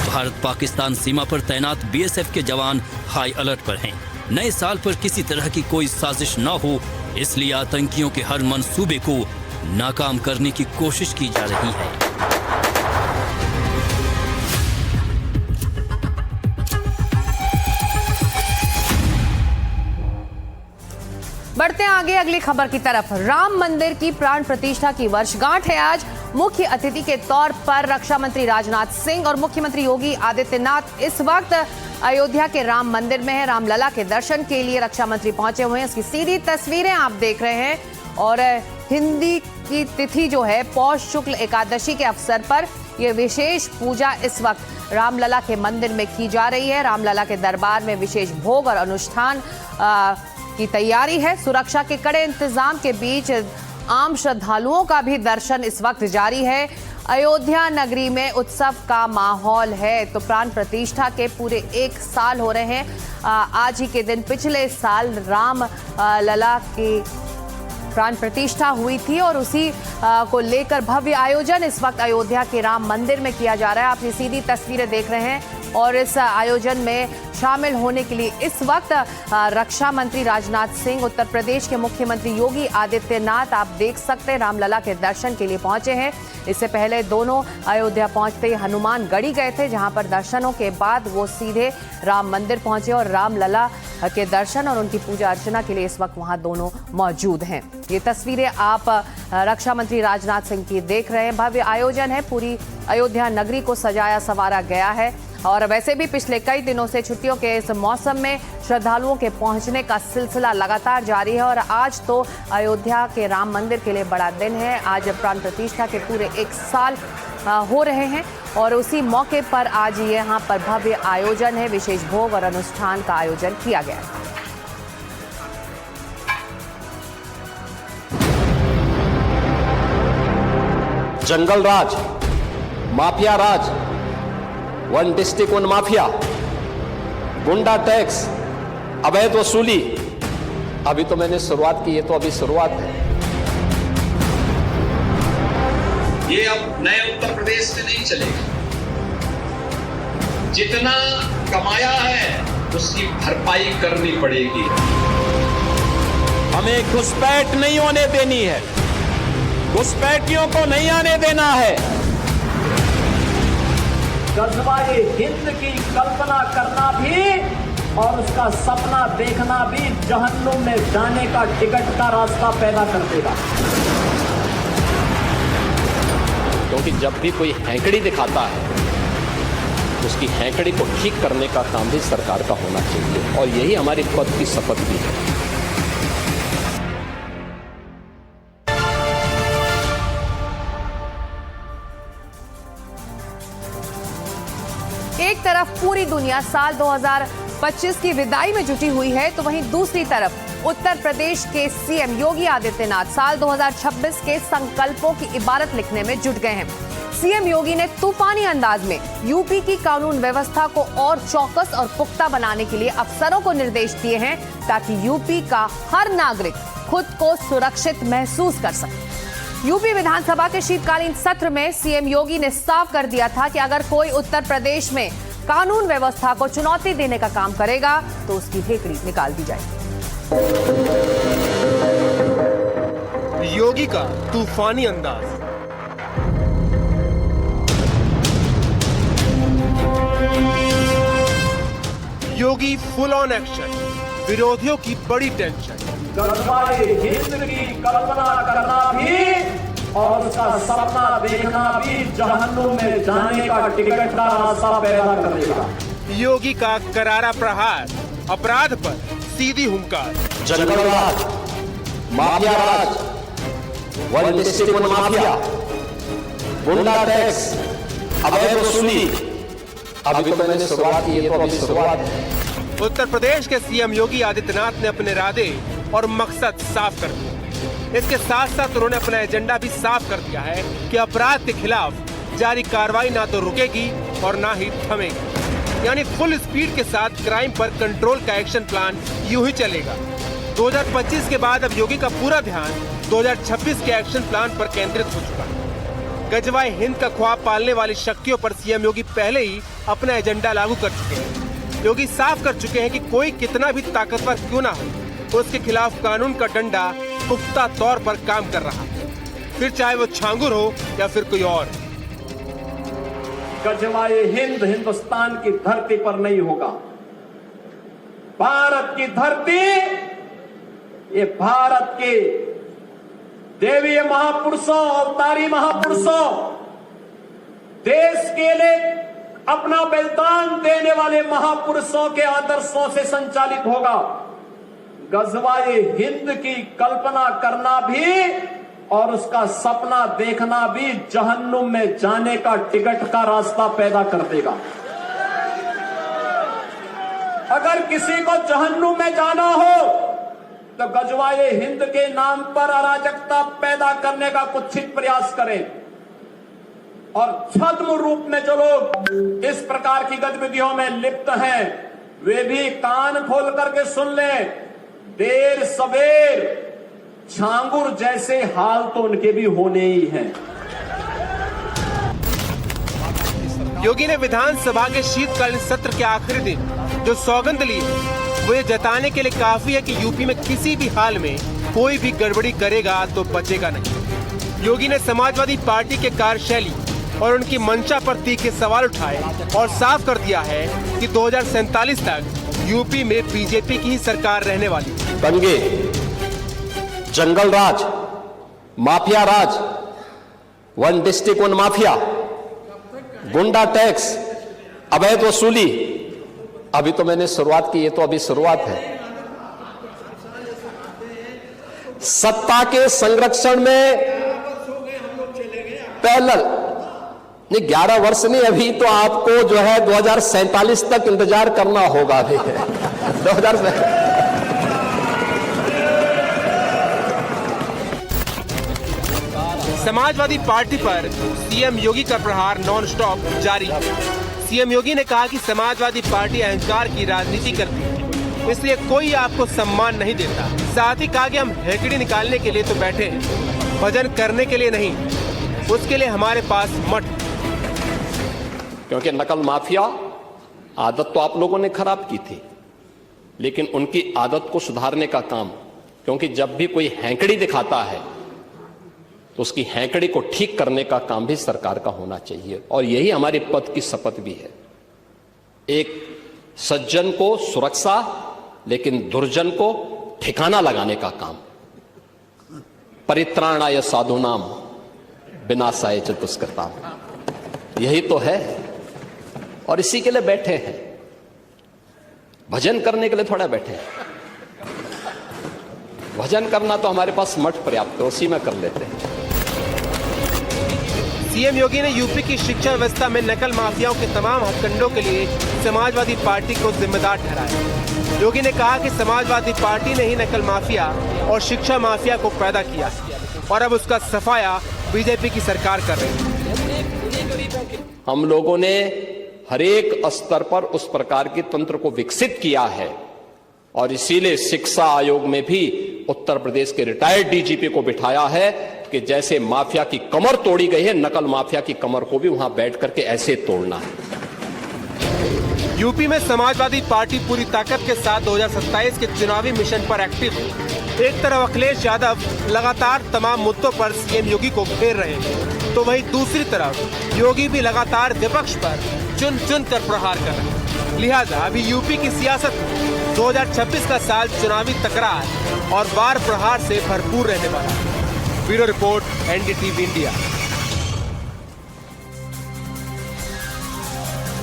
[SPEAKER 2] भारत पाकिस्तान सीमा पर तैनात बीएसएफ के जवान हाई अलर्ट पर हैं। नए साल पर किसी तरह की कोई साजिश न हो, इसलिए आतंकियों के हर मंसूबे को नाकाम करने की कोशिश की जा रही है।
[SPEAKER 1] बढ़ते हैं आगे अगली खबर की तरफ। राम मंदिर की प्राण प्रतिष्ठा की वर्षगांठ है आज। मुख्य अतिथि के तौर पर रक्षा मंत्री राजनाथ सिंह और मुख्यमंत्री योगी आदित्यनाथ इस वक्त अयोध्या के राम मंदिर में है। रामलला के दर्शन के लिए रक्षा मंत्री पहुंचे हुए हैं। इसकी सीधी तस्वीरें आप देख रहे हैं। और हिंदी की तिथि जो है पौष शुक्ल एकादशी के अवसर पर यह विशेष पूजा इस वक्त रामलला के मंदिर में की जा रही है। रामलला के दरबार में विशेष भोग और अनुष्ठान की तैयारी है। सुरक्षा के कड़े इंतजाम के बीच आम श्रद्धालुओं का भी दर्शन इस वक्त जारी है। अयोध्या नगरी में उत्सव का माहौल है। तो प्राण प्रतिष्ठा के पूरे 1 साल हो रहे हैं। आज ही के दिन पिछले साल राम लला की प्राण प्रतिष्ठा हुई थी और उसी को लेकर भव्य आयोजन इस वक्त अयोध्या के राम मंदिर में किया जा रहा है। आप ये सीधी तस्वीरें देख रहे हैं। और इस आयोजन में शामिल होने के लिए इस वक्त रक्षा मंत्री राजनाथ सिंह, उत्तर प्रदेश के मुख्यमंत्री योगी आदित्यनाथ आप देख सकते हैं रामलला के दर्शन के लिए पहुंचे हैं। इससे पहले दोनों अयोध्या पहुंचते ही हनुमान गढ़ी गए थे, जहां पर दर्शनों के बाद वो सीधे राम मंदिर पहुंचे और रामलला के दर्शन और उनकी पूजा अर्चना के लिए इस वक्त वहां दोनों मौजूद हैं। ये तस्वीरें आप रक्षा मंत्री राजनाथ सिंह की देख रहे हैं। भव्य आयोजन है। पूरी अयोध्या नगरी को सजाया संवारा गया है। और वैसे भी पिछले कई दिनों से छुट्टियों के इस मौसम में श्रद्धालुओं के पहुंचने का सिलसिला लगातार जारी है। और आज तो अयोध्या के राम मंदिर के लिए बड़ा दिन है। आज प्राण प्रतिष्ठा के पूरे 1 साल हो रहे हैं और उसी मौके पर आज यहाँ पर भव्य आयोजन है। विशेष भोग और अनुष्ठान का आयोजन किया गया है।
[SPEAKER 12] जंगल राज, माफिया राज, 1 डिस्ट्रिक्ट 1 माफिया, गुंडा टैक्स, अवैध वसूली, अभी तो मैंने शुरुआत की, ये तो अभी शुरुआत है।
[SPEAKER 13] ये अब नए उत्तर प्रदेश में नहीं चलेगा। जितना कमाया है उसकी भरपाई करनी पड़ेगी।
[SPEAKER 12] हमें घुसपैठ नहीं होने देनी है, घुसपैठियों को नहीं आने देना है।
[SPEAKER 14] गजवाए हिंद की कल्पना करना भी और उसका सपना देखना भी जहन्नुम में जाने का टिकट का रास्ता पैदा कर देगा।
[SPEAKER 12] क्योंकि जब भी कोई हैंकड़ी दिखाता है उसकी हैंकड़ी को ठीक करने का काम भी सरकार का होना चाहिए और यही हमारी पद की शपथ भी है।
[SPEAKER 1] एक तरफ पूरी दुनिया साल 2025 की विदाई में जुटी हुई है, तो वहीं दूसरी तरफ उत्तर प्रदेश के सीएम योगी आदित्यनाथ साल 2026 के संकल्पों की इबारत लिखने में जुट गए हैं। सीएम योगी ने तूफानी अंदाज में यूपी की कानून व्यवस्था को और चौकस और पुख्ता बनाने के लिए अफसरों को निर्देश दिए हैं ताकि यूपी का हर नागरिक खुद को सुरक्षित महसूस कर सके। यूपी विधानसभा के शीतकालीन सत्र में सीएम योगी ने साफ कर दिया था कि अगर कोई उत्तर प्रदेश में कानून व्यवस्था को चुनौती देने का काम करेगा तो उसकी हेकड़ी निकाल दी जाएगी।
[SPEAKER 15] योगी का तूफानी अंदाज। योगी फुल ऑन एक्शन, विरोधियों की बड़ी टेंशन।
[SPEAKER 14] गजवाए हिंद की कल्पना करना भी और उसका सपना देखना भी जहन्नुम में जाने का टिकट का रास्ता पैदा करेगा।
[SPEAKER 15] योगी का करारा प्रहार, अपराध पर सीधी हुंकार।
[SPEAKER 12] जंगल राज, माफिया राज, वन डिस्ट्रिक्ट वन माफिया, गुंडा टैक्स, अवैध वसूली। अभी तो मैंने शुरुआत की, ये तो अभी शुरुआत है।
[SPEAKER 15] उत्तर प्रदेश के सीएम योगी आदित्यनाथ ने अपने इरादे और मकसद साफ कर दिए। इसके साथ साथ उन्होंने अपना एजेंडा भी साफ कर दिया है कि अपराध के खिलाफ जारी कार्रवाई ना तो रुकेगी और ना ही थमेगी। यानी फुल स्पीड के साथ क्राइम पर कंट्रोल का एक्शन प्लान यूं ही चलेगा। 2025 के बाद अब योगी का पूरा ध्यान 2026 के एक्शन प्लान पर केंद्रित हो चुका है। गजवाए हिंद का ख्वाब पालने वाली शक्तियों पर सीएम योगी पहले ही अपना एजेंडा लागू कर चुके हैं। योगी साफ कर चुके हैं कि कोई कितना भी ताकतवर क्यों ना हो, उसके खिलाफ कानून का डंडा पुख्ता तौर पर काम कर रहा है, फिर चाहे वो छांगुर हो या फिर कोई और।
[SPEAKER 14] गजवाए हिंद हिंदुस्तान की धरती पर नहीं होगा। भारत की धरती, ये भारत के देवीय महापुरुषों, अवतारी महापुरुषों, देश के लिए अपना बलिदान देने वाले महापुरुषों के आदर्शों से संचालित होगा। गजवाए हिंद की कल्पना करना भी और उसका सपना देखना भी जहन्नुम में जाने का टिकट का रास्ता पैदा कर देगा। अगर किसी को जहन्नुम में जाना हो तो गजवाए हिंद के नाम पर अराजकता पैदा करने का कुत्सित प्रयास करें और छद्म रूप में जो लोग इस प्रकार की गतिविधियों में लिप्त हैं वे भी कान खोल करके सुन लें। देर सवेर छांगुर जैसे हाल तो उनके भी होने ही हैं।
[SPEAKER 15] योगी ने विधानसभा के शीतकालीन सत्र के आखिरी दिन जो सौगंध ली वो ये जताने के लिए काफी है कि यूपी में किसी भी हाल में कोई भी गड़बड़ी करेगा तो बचेगा नहीं। योगी ने समाजवादी पार्टी के कार्यशैली और उनकी मंशा पर तीखे सवाल उठाए और साफ कर दिया है कि 2047 तक यूपी में बीजेपी की ही सरकार रहने वाली है।
[SPEAKER 12] दंगे, जंगल राज, माफिया राज, वन डिस्ट्रिक्ट वन माफिया, गुंडा टैक्स, अवैध वसूली। अभी तो मैंने शुरुआत की, ये तो अभी शुरुआत है। सत्ता के संरक्षण में पैरेलल नहीं, 11 वर्ष नहीं, अभी तो आपको जो है 2047 तक इंतजार करना होगा। अभी 2000
[SPEAKER 15] समाजवादी पार्टी पर सीएम योगी का प्रहार नॉन स्टॉप जारी है। सीएम योगी ने कहा कि समाजवादी पार्टी अहंकार की राजनीति करती है, इसलिए कोई आपको सम्मान नहीं देता। साथ ही कहा कि हम हेकड़ी निकालने के लिए तो बैठे हैं, भजन करने के लिए नहीं। उसके लिए हमारे पास मठ।
[SPEAKER 12] क्योंकि नकल माफिया आदत तो आप लोगों ने खराब की थी, लेकिन उनकी आदत को सुधारने का काम, क्योंकि जब भी कोई हैंकड़ी दिखाता है तो उसकी हैंकड़ी को ठीक करने का काम भी सरकार का होना चाहिए। और यही हमारे पद की शपथ भी है। एक सज्जन को सुरक्षा, लेकिन दुर्जन को ठिकाना लगाने का काम। परित्राणाय साधूनाम विनाशाय च दुष्कृताम, यही तो है। और इसी के लिए बैठे हैं, भजन करने के लिए थोड़ा बैठे हैं। भजन करना तो हमारे पास मठ पर्याप्त है, उसी में कर लेते हैं।
[SPEAKER 15] सीएम योगी ने यूपी की शिक्षा व्यवस्था में नकल माफियाओं के तमाम हथकंडों के लिए समाजवादी पार्टी को जिम्मेदार ठहराया। योगी ने कहा कि समाजवादी पार्टी ने ही नकल माफिया और शिक्षा माफिया को पैदा किया और अब उसका सफाया बीजेपी की सरकार कर रही है।
[SPEAKER 12] हम लोगों ने हरेक स्तर पर उस प्रकार के तंत्र को विकसित किया है और इसीलिए शिक्षा आयोग में भी उत्तर प्रदेश के रिटायर्ड डीजीपी को बिठाया है कि जैसे माफिया की कमर तोड़ी गई है, नकल माफिया की कमर को भी वहां बैठ करके ऐसे तोड़ना है।
[SPEAKER 15] यूपी में समाजवादी पार्टी पूरी ताकत के साथ 2027 के चुनावी मिशन पर एक्टिव है। एक तरफ अखिलेश यादव लगातार तमाम मुद्दों पर सीएम योगी को घेर रहे हैं, तो वहीं दूसरी तरफ योगी भी लगातार विपक्ष पर चुन चुन कर प्रहार कर रहे हैं। लिहाजा अभी यूपी की सियासत में 2026 का साल चुनावी तकरार और वार प्रहार से भरपूर रहने वाला है। Bureau report, NDTV India.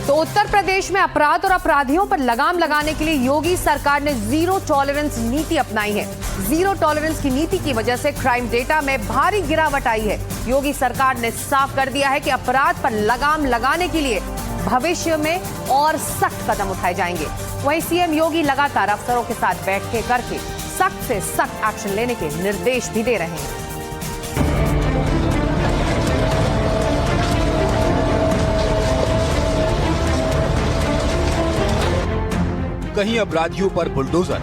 [SPEAKER 1] तो उत्तर प्रदेश में अपराध और अपराधियों पर लगाम लगाने के लिए योगी सरकार ने जीरो टॉलरेंस नीति अपनाई है। जीरो टॉलरेंस की नीति की वजह से क्राइम डेटा में भारी गिरावट आई है। योगी सरकार ने साफ कर दिया है कि अपराध पर लगाम लगाने के लिए भविष्य में और सख्त कदम उठाए जाएंगे। वहीं सीएम योगी लगातार अफसरों के साथ बैठकें करके सख्त से सख्त एक्शन लेने के निर्देश भी दे रहे हैं।
[SPEAKER 16] कहीं अपराधियों पर बुलडोजर,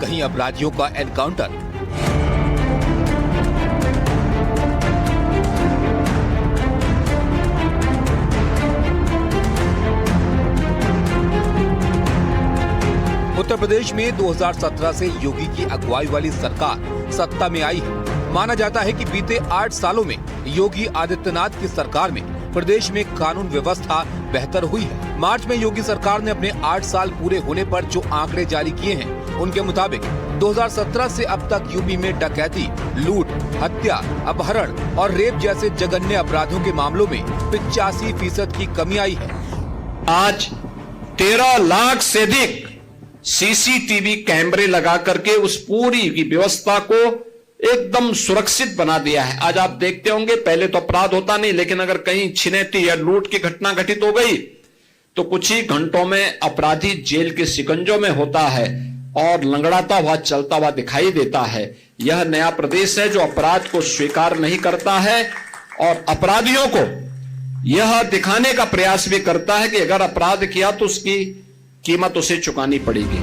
[SPEAKER 16] कहीं अपराधियों का एनकाउंटर। उत्तर प्रदेश में 2017 से योगी की अगुवाई वाली सरकार सत्ता में आई है। माना जाता है कि बीते 8 सालों में योगी आदित्यनाथ की सरकार में प्रदेश में कानून व्यवस्था बेहतर हुई है। मार्च में योगी सरकार ने अपने 8 साल पूरे होने पर जो आंकड़े जारी किए हैं, उनके मुताबिक 2017 से अब तक यूपी में डकैती, लूट, हत्या, अपहरण और रेप जैसे जघन्य अपराधों के मामलों में 85% की कमी आई है।
[SPEAKER 13] आज 13 लाख से अधिक सीसीटीवी कैमरे लगा करके उस पूरी की व्यवस्था को एकदम सुरक्षित बना दिया है। आज आप देखते होंगे, पहले तो अपराध होता नहीं, लेकिन अगर कहीं छिनैती या लूट की घटना घटित हो गई तो कुछ ही घंटों में अपराधी जेल के शिकंजों में होता है और लंगड़ाता हुआ चलता हुआ दिखाई देता है। यह नया प्रदेश है जो अपराध को स्वीकार नहीं करता है और अपराधियों को यह दिखाने का प्रयास भी करता है कि अगर अपराध किया तो उसकी कीमत उसे चुकानी पड़ेगी।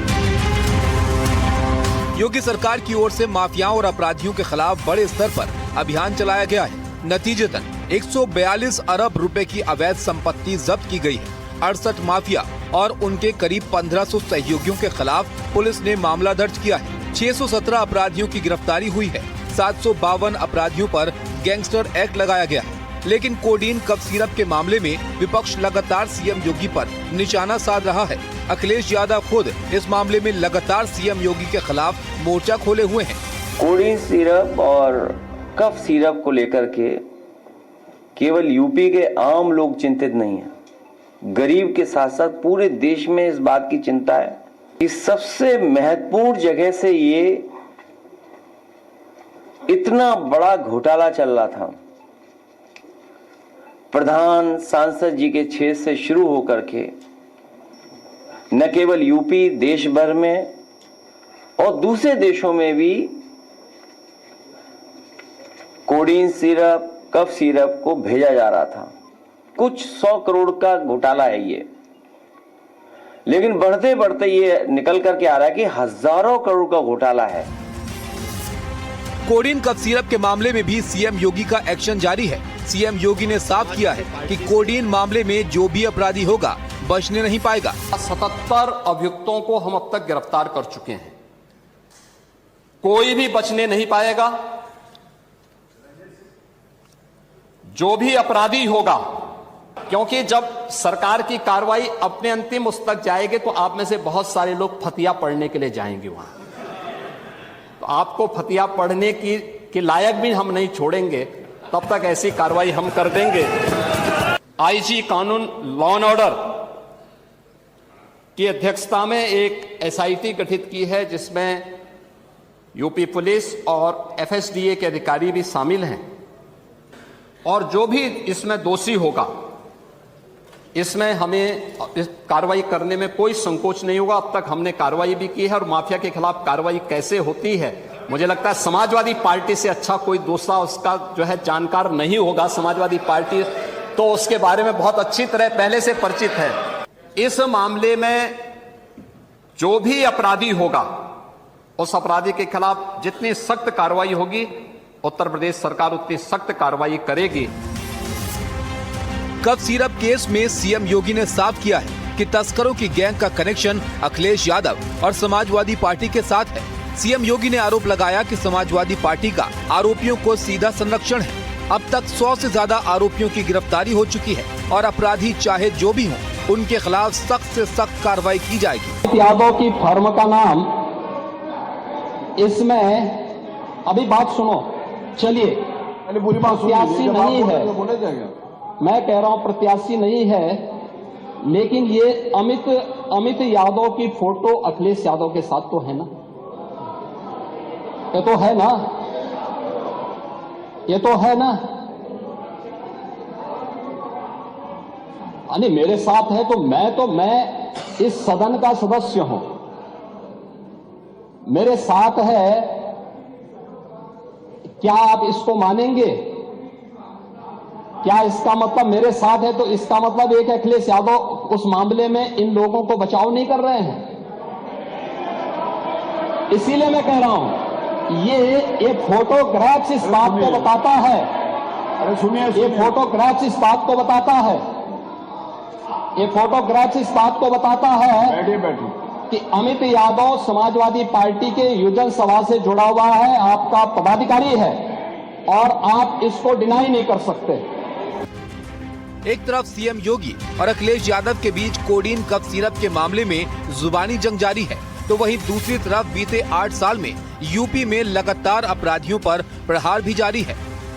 [SPEAKER 16] योगी सरकार की ओर से माफियाओं और अपराधियों के खिलाफ बड़े स्तर पर अभियान चलाया गया है। नतीजतन 142 अरब रुपए की अवैध संपत्ति जब्त की गई है। 68 माफिया और उनके करीब 1500 सहयोगियों के खिलाफ पुलिस ने मामला दर्ज किया है। 617 अपराधियों की गिरफ्तारी हुई है। 752 अपराधियों पर गैंगस्टर एक्ट लगाया गया है। लेकिन कोडीन कफ सिरप के मामले में विपक्ष लगातार सीएम योगी पर निशाना साध रहा है। अखिलेश यादव खुद इस मामले में लगातार सीएम योगी के खिलाफ मोर्चा खोले हुए हैं।
[SPEAKER 17] कोडीन सिरप और कफ सिरप को लेकर के केवल यूपी के आम लोग चिंतित नहीं हैं, गरीब के साथ साथ पूरे देश में इस बात की चिंता है कि सबसे महत्वपूर्ण जगह से ये इतना बड़ा घोटाला चल रहा था। प्रधान सांसद जी के क्षेत्र से शुरू होकर के न केवल यूपी, देश भर में और दूसरे देशों में भी कोडीन सिरप, कफ सिरप को भेजा जा रहा था। कुछ 100 करोड़ का घोटाला है ये, लेकिन बढ़ते बढ़ते ये निकल करके आ रहा है कि हजारों करोड़ का घोटाला है।
[SPEAKER 16] कोडीन कफ सिरप के मामले में भी सीएम योगी का एक्शन जारी है। सीएम योगी ने साफ किया है कि कोडीन मामले में जो भी अपराधी होगा बचने नहीं पाएगा।
[SPEAKER 12] 77 अभियुक्तों को हम अब तक गिरफ्तार कर चुके हैं, कोई भी बचने नहीं पाएगा। जो भी अपराधी होगा, क्योंकि जब सरकार की कार्रवाई अपने अंतिम उस तक जाएगी तो आप में से बहुत सारे लोग फतिया पढ़ने के लिए जाएंगे वहां, तो आपको फतिया पढ़ने की लायक भी हम नहीं छोड़ेंगे, तब तक ऐसी कार्रवाई हम कर देंगे। आईजी कानून, लॉ एंड ऑर्डर की अध्यक्षता में एक एसआईटी गठित की है जिसमें यूपी पुलिस और एफएसडीए के अधिकारी भी शामिल हैं, और जो भी इसमें दोषी होगा इसमें हमें इस कार्रवाई करने में कोई संकोच नहीं होगा। अब तक हमने कार्रवाई भी की है, और माफिया के खिलाफ कार्रवाई कैसे होती है, मुझे लगता है समाजवादी पार्टी से अच्छा कोई दूसरा उसका जो है जानकार नहीं होगा। समाजवादी पार्टी
[SPEAKER 13] तो उसके बारे में बहुत अच्छी तरह पहले से परिचित है। इस मामले में जो भी अपराधी होगा उस अपराधी के खिलाफ जितनी सख्त कार्रवाई होगी उत्तर प्रदेश सरकार उतनी सख्त कार्रवाई करेगी।
[SPEAKER 16] कफ सिरप केस में सीएम योगी ने साफ किया है कि तस्करों की गैंग का कनेक्शन अखिलेश यादव और समाजवादी पार्टी के साथ है। सीएम योगी ने आरोप लगाया कि समाजवादी पार्टी का आरोपियों को सीधा संरक्षण है। अब तक 100 से ज्यादा आरोपियों की गिरफ्तारी हो चुकी है और अपराधी चाहे जो भी हों उनके खिलाफ सख्त से सख्त कार्रवाई की जाएगी।
[SPEAKER 12] यादव की फर्म का नाम इसमें अभी बात सुनो, चलिए प्रत्याशी नहीं है, मैं कह रहा हूं प्रत्याशी नहीं है, लेकिन ये अमित यादव की फोटो अखिलेश यादव के साथ तो है ना, ये तो है ना, ये तो है ना। अरे मेरे साथ है तो मैं इस सदन का सदस्य हूं, मेरे साथ है, क्या आप इसको मानेंगे? क्या इसका मतलब मेरे साथ है तो इसका मतलब एक अखिलेश यादव उस मामले में इन लोगों को बचाव नहीं कर रहे हैं? इसीलिए मैं कह रहा हूं ये फोटोग्राफ्स इस बात को बताता है, अरे सुनिए, ये फोटोग्राफ्स इस बात को बताता है, ये फोटोग्राफ्स इस बात को बताता है कि अमित यादव समाजवादी पार्टी के युजन सभा से जुड़ा हुआ है, आपका पदाधिकारी है और आप इसको डिनाई नहीं कर सकते।
[SPEAKER 16] एक तरफ सीएम योगी और अखिलेश यादव के बीच कोडीन कफ सिरप के मामले में जुबानी जंग जारी है, तो वहीं दूसरी तरफ बीते 8 साल में यूपी में लगातार अपराधियों पर प्रहार भी जारी है।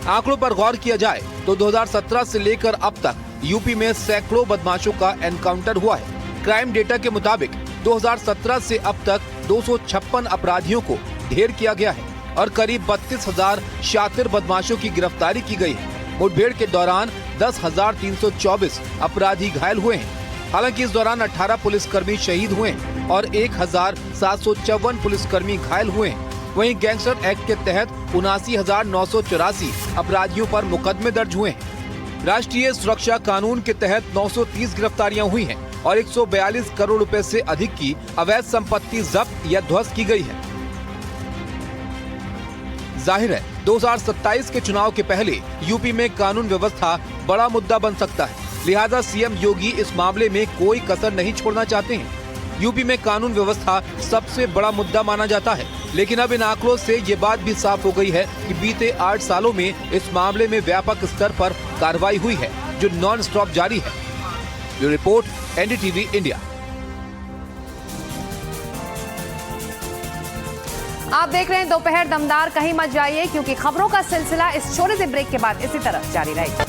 [SPEAKER 16] आंकड़ों पर गौर किया जाए तो 2017 से लेकर अब तक यूपी में सैकड़ों बदमाशों का एनकाउंटर हुआ है। क्राइम डेटा के मुताबिक 2017 से अब तक 256 अपराधियों को ढेर किया गया है और करीब 32,000 शातिर बदमाशों की गिरफ्तारी की गई है। मुठभेड़ के दौरान 10,324 अपराधी घायल हुए हैं। हालांकि इस दौरान 18 पुलिसकर्मी शहीद हुए हैं और 1,754 पुलिसकर्मी घायल हुए हैं। वहीं गैंगस्टर एक्ट के तहत 79,984 अपराधियों पर मुकदमे दर्ज हुए हैं। राष्ट्रीय सुरक्षा कानून के तहत 930 गिरफ्तारियां हुई हैं और 142 करोड़ रुपए से अधिक की अवैध संपत्ति जब्त या ध्वस्त की गई है। जाहिर है 2027 के चुनाव के पहले यूपी में कानून व्यवस्था बड़ा मुद्दा बन सकता है, लिहाजा सीएम योगी इस मामले में कोई कसर नहीं छोड़ना चाहते हैं। यूपी में कानून व्यवस्था सबसे बड़ा मुद्दा माना जाता है, लेकिन अब इन आंकड़ों से ये बात भी साफ हो गई है कि बीते 8 सालों में इस मामले में व्यापक स्तर पर कार्रवाई हुई है, जो नॉन स्टॉप जारी है। Bureau report, NDTV India.
[SPEAKER 1] आप देख रहे हैं दोपहर दमदार, कहीं मत जाइए क्योंकि खबरों का सिलसिला इस छोटे से ब्रेक के बाद इसी तरह जारी रहेगा।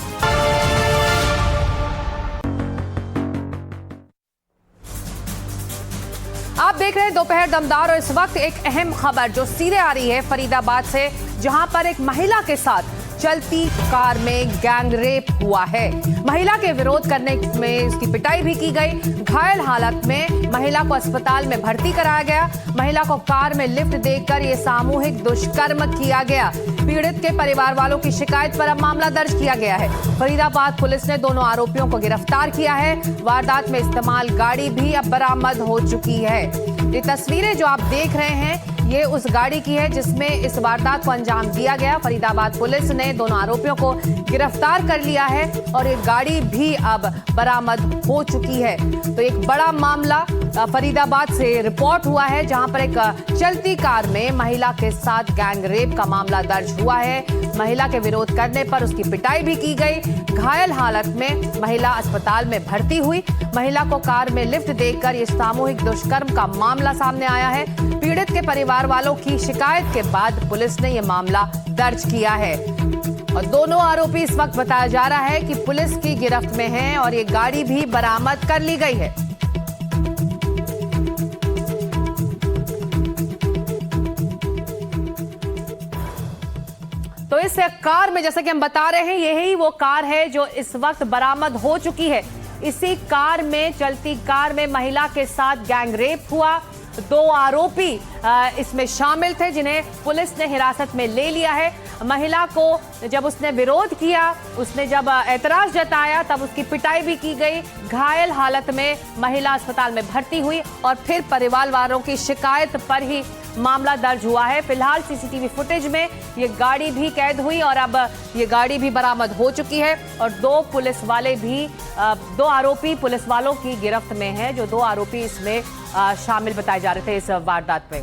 [SPEAKER 1] आप देख रहे हैं दोपहर दमदार और इस वक्त एक अहम खबर जो सीधे आ रही है फरीदाबाद से, जहां पर एक महिला के साथ चलती कार में गैंग रेप हुआ है। महिला के विरोध करने में उसकी पिटाई भी की गई। घायल हालत में महिला को अस्पताल में भर्ती कराया गया। महिला को कार में लिफ्ट देकर यह सामूहिक दुष्कर्म किया गया। पीड़ित के परिवार वालों की शिकायत पर अब मामला दर्ज किया गया है। फरीदाबाद पुलिस ने दोनों आरोपियों को गिरफ्तार किया है। वारदात में इस्तेमाल गाड़ी भी अब बरामद हो चुकी है। ये तस्वीरें जो आप देख रहे हैं ये उस गाड़ी की है जिसमें इस वारदात को अंजाम दिया गया। फरीदाबाद पुलिस ने दोनों आरोपियों को गिरफ्तार कर लिया है और ये गाड़ी भी अब बरामद हो चुकी है। तो एक बड़ा मामला फरीदाबाद से रिपोर्ट हुआ है, जहां पर एक चलती कार में महिला के साथ गैंग रेप का मामला दर्ज हुआ है। महिला के विरोध करने पर उसकी पिटाई भी की गई। घायल हालत में महिला अस्पताल में भर्ती हुई। महिला को कार में लिफ्ट देकर यह सामूहिक दुष्कर्म का मामला सामने आया है। पीड़ित के परिवार वालों की शिकायत के बाद पुलिस ने यह मामला दर्ज किया है और दोनों आरोपी इस वक्त बताया जा रहा है कि पुलिस की गिरफ्त में हैं और ये गाड़ी भी बरामद कर ली गई है। तो इस कार में, जैसा कि हम बता रहे हैं, यही वो कार है जो इस वक्त बरामद हो चुकी है। इसी कार में, चलती कार में महिला के साथ गैंग रेप हुआ। दो आरोपी इसमें शामिल थे, जिन्हें पुलिस ने हिरासत में ले लिया है। महिला को जब उसने विरोध किया, उसने जब एतराज जताया, तब उसकी पिटाई भी की गई। घायल हालत में महिला अस्पताल में भर्ती हुई और फिर परिवार वालों की शिकायत पर ही मामला दर्ज हुआ है। फिलहाल सीसीटीवी फुटेज में ये गाड़ी भी कैद हुई और अब ये गाड़ी भी बरामद हो चुकी है और दो आरोपी पुलिस वालों की गिरफ्त में हैं, जो 2 आरोपी इसमें शामिल बताए जा रहे थे इस वारदात पे।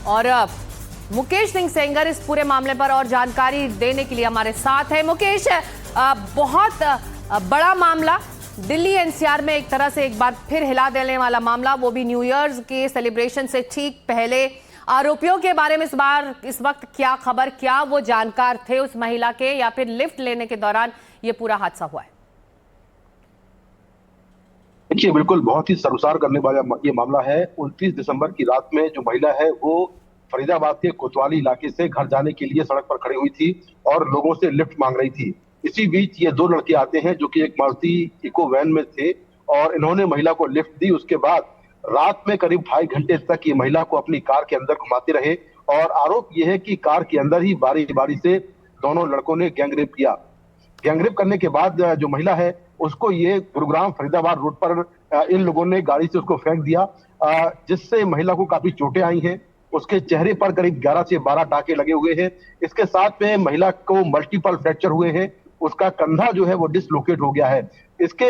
[SPEAKER 1] और मुकेश सिंह सेंगर इस पूरे मामले पर और जानकारी देने के लिए हमारे साथ है। मुकेश, बहुत बड़ा मामला, दिल्ली एनसीआर में एक तरह से एक बार फिर हिला देने वाला मामला, वो भी न्यू ईयर्स के सेलिब्रेशन से ठीक पहले। आरोपियों के बारे में इस वक्त क्या खबर, क्या वो जानकार थे उस महिला के, या फिर लिफ्ट लेने के दौरान ये पूरा हादसा हुआ है?
[SPEAKER 18] देखिए, बिल्कुल बहुत ही शर्मसार करने वाला ये मामला है। 29 दिसंबर की रात में जो महिला है वो फरीदाबाद के कोतवाली इलाके से घर जाने के लिए सड़क पर खड़ी हुई थी और लोगों से लिफ्ट मांग रही थी। इसी बीच ये 2 लड़के आते हैं जो कि एक मारुति इको वैन में थे और इन्होंने महिला को लिफ्ट दी। उसके बाद रात में करीब 2.5 घंटे तक ये महिला को अपनी कार के अंदर घुमाते रहे और आरोप ये है कि कार के अंदर ही बारी बारी से दोनों लड़कों ने गैंगरेप किया। गैंगरेप करने के बाद जो महिला है उसको ये गुरुग्राम फरीदाबाद रोड पर इन लोगों ने गाड़ी से उसको फेंक दिया, जिससे महिला को काफी चोटें आई हैं। उसके चेहरे पर करीब 11 से 12 टाके लगे हुए हैं। इसके साथ में महिला को मल्टीपल फ्रैक्चर हुए हैं, उसका कंधा जो है वो डिसलोकेट हो गया है। इसके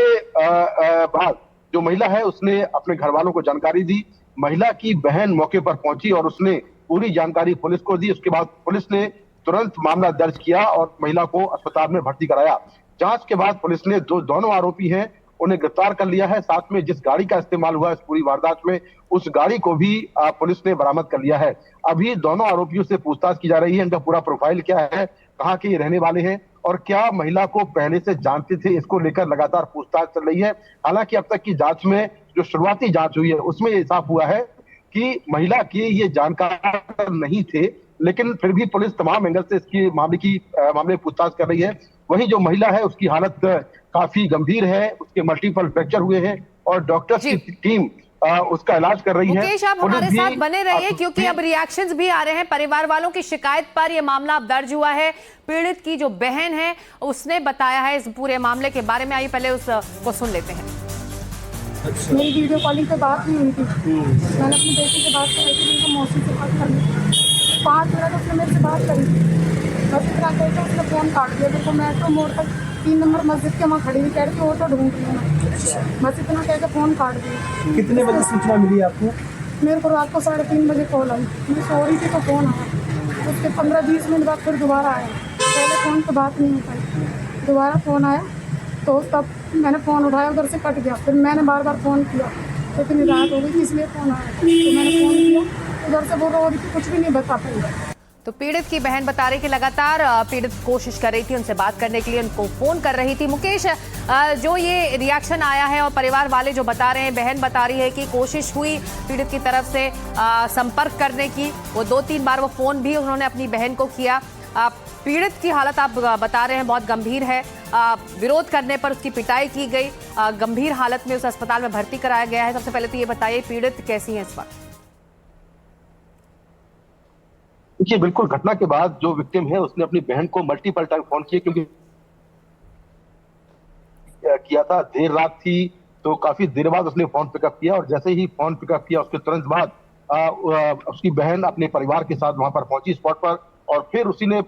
[SPEAKER 18] बाद जो महिला है उसने अपने घर वालों को जानकारी दी। महिला की बहन मौके पर पहुंची और उसने पूरी जानकारी पुलिस को दी। उसके बाद पुलिस ने तुरंत मामला दर्ज किया और महिला को अस्पताल में भर्ती कराया। जांच के बाद पुलिस ने दोनों आरोपी हैं उन्हें गिरफ्तार कर लिया है। साथ में जिस गाड़ी का इस्तेमाल हुआ इस पूरी वारदात में, उस गाड़ी को भी पुलिस ने बरामद कर लिया है। अभी दोनों आरोपियों से पूछताछ की जा रही है, इनका पूरा प्रोफाइल क्या है, कहाँ के ये रहने वाले हैं और क्या महिला को पहले से जानते थे, इसको लेकर लगातार पूछताछ चल रही है। हालांकि अब तक की जांच में जो शुरुआती जांच हुई है उसमें ये साफ हुआ है कि महिला के ये जानकार नहीं थे, लेकिन फिर भी पुलिस तमाम एंगल से इसकी मामले पूछताछ कर रही है। वहीं जो महिला है उसकी हालत काफी गंभीर है, उसके मल्टीपल फ्रैक्चर हुए हैं और डॉक्टर्स की टीम उसका इलाज कर रही है।
[SPEAKER 1] मुकेश, आप हमारे साथ बने रहिए क्योंकि अब रिएक्शंस भी आ रहे हैं परिवार वालों की शिकायत पर। यह मामला अब दर्ज हुआ है। पीड़ित की जो बहन है उसने बताया है इस पूरे मामले के बारे में। आइए पहले उसको सुन लेते हैं।
[SPEAKER 19] मेरी वीडियो कॉलिंग पे बात नहीं हुई थी, मैंने अपनी बेटी से बात कराई थी, उनको मौसी से बात कर ली। 5 मिनट उसने मेरे से बात करी, बस इतना कहकर उसने फ़ोन काट दिया। मेरे को मेट्रो मोड़ तक 3 नंबर मस्जिद के वहाँ खड़ी हुई, कह रही थी ऑटो ढूंढ रही हूँ, बस इतना कहकर फ़ोन काट दिया।
[SPEAKER 20] कितने बजे सूचना मिली आपको?
[SPEAKER 19] मेरे को रात को 3:30 बजे कॉल आई। मैं सो रही थी तो फ़ोन आया, उसके 15-20 मिनट बाद फिर दोबारा आया। पहले फ़ोन पर बात नहीं हो पाई, दोबारा फ़ोन आया तो तब मैंने फ़ोन उठाया, उधर से कट गया। फिर मैंने बार बार फ़ोन किया तो इतनी रात हो गई इसलिए फ़ोन आया, तो मैंने फ़ोन किया, उधर से वो रो रही थी, कुछ भी नहीं बता पाई।
[SPEAKER 1] तो पीड़ित की बहन बता रही कि लगातार पीड़ित कोशिश कर रही थी उनसे बात करने के लिए, उनको फोन कर रही थी। मुकेश, जो ये रिएक्शन आया है और परिवार वाले जो बता रहे हैं, बहन बता रही है कि कोशिश हुई पीड़ित की तरफ से संपर्क करने की, वो 2-3 बार वो फोन भी उन्होंने अपनी बहन को किया। पीड़ित की हालत आप बता रहे हैं बहुत गंभीर है, विरोध करने पर उसकी पिटाई की गई, गंभीर हालत में उस अस्पताल में भर्ती कराया गया है। सबसे पहले तो ये बताइए पीड़ित कैसी है इस वक्त?
[SPEAKER 18] देखिए, बिल्कुल घटना के बाद जो विक्टिम है उसने अपनी बहन को मल्टीपल टाइम फोन किए, क्योंकि किया था, देर रात थी तो काफी देर बाद उसने फोन पिकअप किया और जैसे ही फोन पिकअप किया उसके तुरंत बाद उसकी बहन अपने परिवार के साथ वहां पर पहुंची स्पॉट पर और फिर उसी ने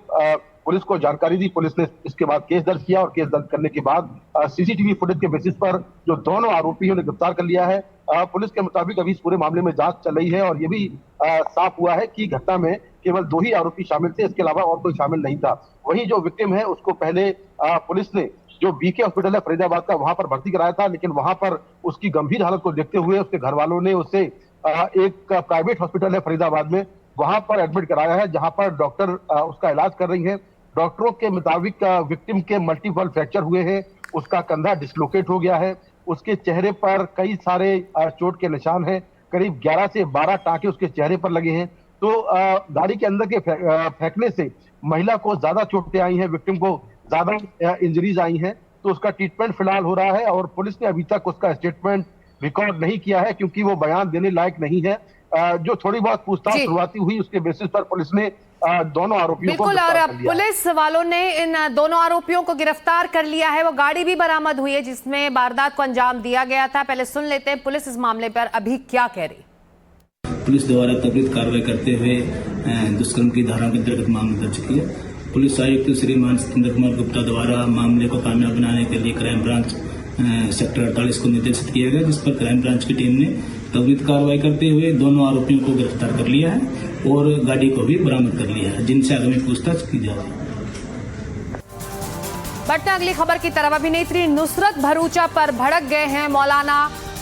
[SPEAKER 18] पुलिस को जानकारी दी। पुलिस ने इसके बाद केस दर्ज किया और केस दर्ज करने के बाद सीसीटीवी फुटेज के बेसिस पर जो दोनों आरोपी उन्हें गिरफ्तार कर लिया है। पुलिस के मुताबिक अभी इस पूरे मामले में जांच चल रही है और ये भी साफ हुआ है कि घटना में केवल 2 ही आरोपी शामिल थे, इसके अलावा और कोई शामिल नहीं था। वहीं जो विक्टिम है उसको पहले पुलिस ने जो बीके हॉस्पिटल है फरीदाबाद का वहां पर भर्ती कराया था, लेकिन वहां पर उसकी गंभीर हालत को देखते हुए उसके घर वालों ने उसे एक प्राइवेट हॉस्पिटल है फरीदाबाद में वहां पर एडमिट कराया है, जहां पर डॉक्टर उसका इलाज कर रही है। डॉक्टरों के मुताबिक विक्टिम के मल्टीपल फ्रैक्चर हुए हैं, उसका कंधा डिसलोकेट हो गया है, उसके चेहरे पर कई सारे चोट के निशान हैं, करीब 11 से 12 टाके उसके चेहरे पर लगे हैं। तो गाड़ी के अंदर के फेंकने से महिला को ज्यादा चोटें आई हैं, विक्टिम को ज्यादा इंजरीज आई हैं, तो उसका ट्रीटमेंट फिलहाल हो रहा है और पुलिस ने अभी तक उसका स्टेटमेंट रिकॉर्ड नहीं किया है क्योंकि वो बयान देने लायक नहीं है। जो थोड़ी बहुत पूछताछ शुरुआती हुई उसके बेसिस पर पुलिस ने दोनों आरोपियों को
[SPEAKER 1] बिल्कुल, और पुलिस वालों ने इन दोनों आरोपियों को गिरफ्तार कर लिया है। वो गाड़ी भी बरामद हुई है जिसमें वारदात को अंजाम दिया गया था। पहले सुन लेते हैं पुलिस इस मामले पर अभी क्या कह रही।
[SPEAKER 20] पुलिस द्वारा त्वरित कार्रवाई करते हुए दुष्कर्म की धारा के अंतर्गत मामला दर्ज किया। पुलिस आयुक्त श्रीमान सतेंद्र कुमार गुप्ता द्वारा मामले को कामयाब बनाने के लिए क्राइम ब्रांच सेक्टर 48 को निर्देशित किया गया, जिस पर क्राइम ब्रांच की टीम ने त्वरित कार्रवाई करते हुए दोनों आरोपियों को गिरफ्तार कर लिया है और गाड़ी को भी बरामद कर लिया है, जिनसे आगामी पूछताछ की जा रही है।
[SPEAKER 1] बढ़ते अगली खबर की तरफ। अभिनेत्री नुसरत भरूचा पर भड़क गए हैं मौलाना।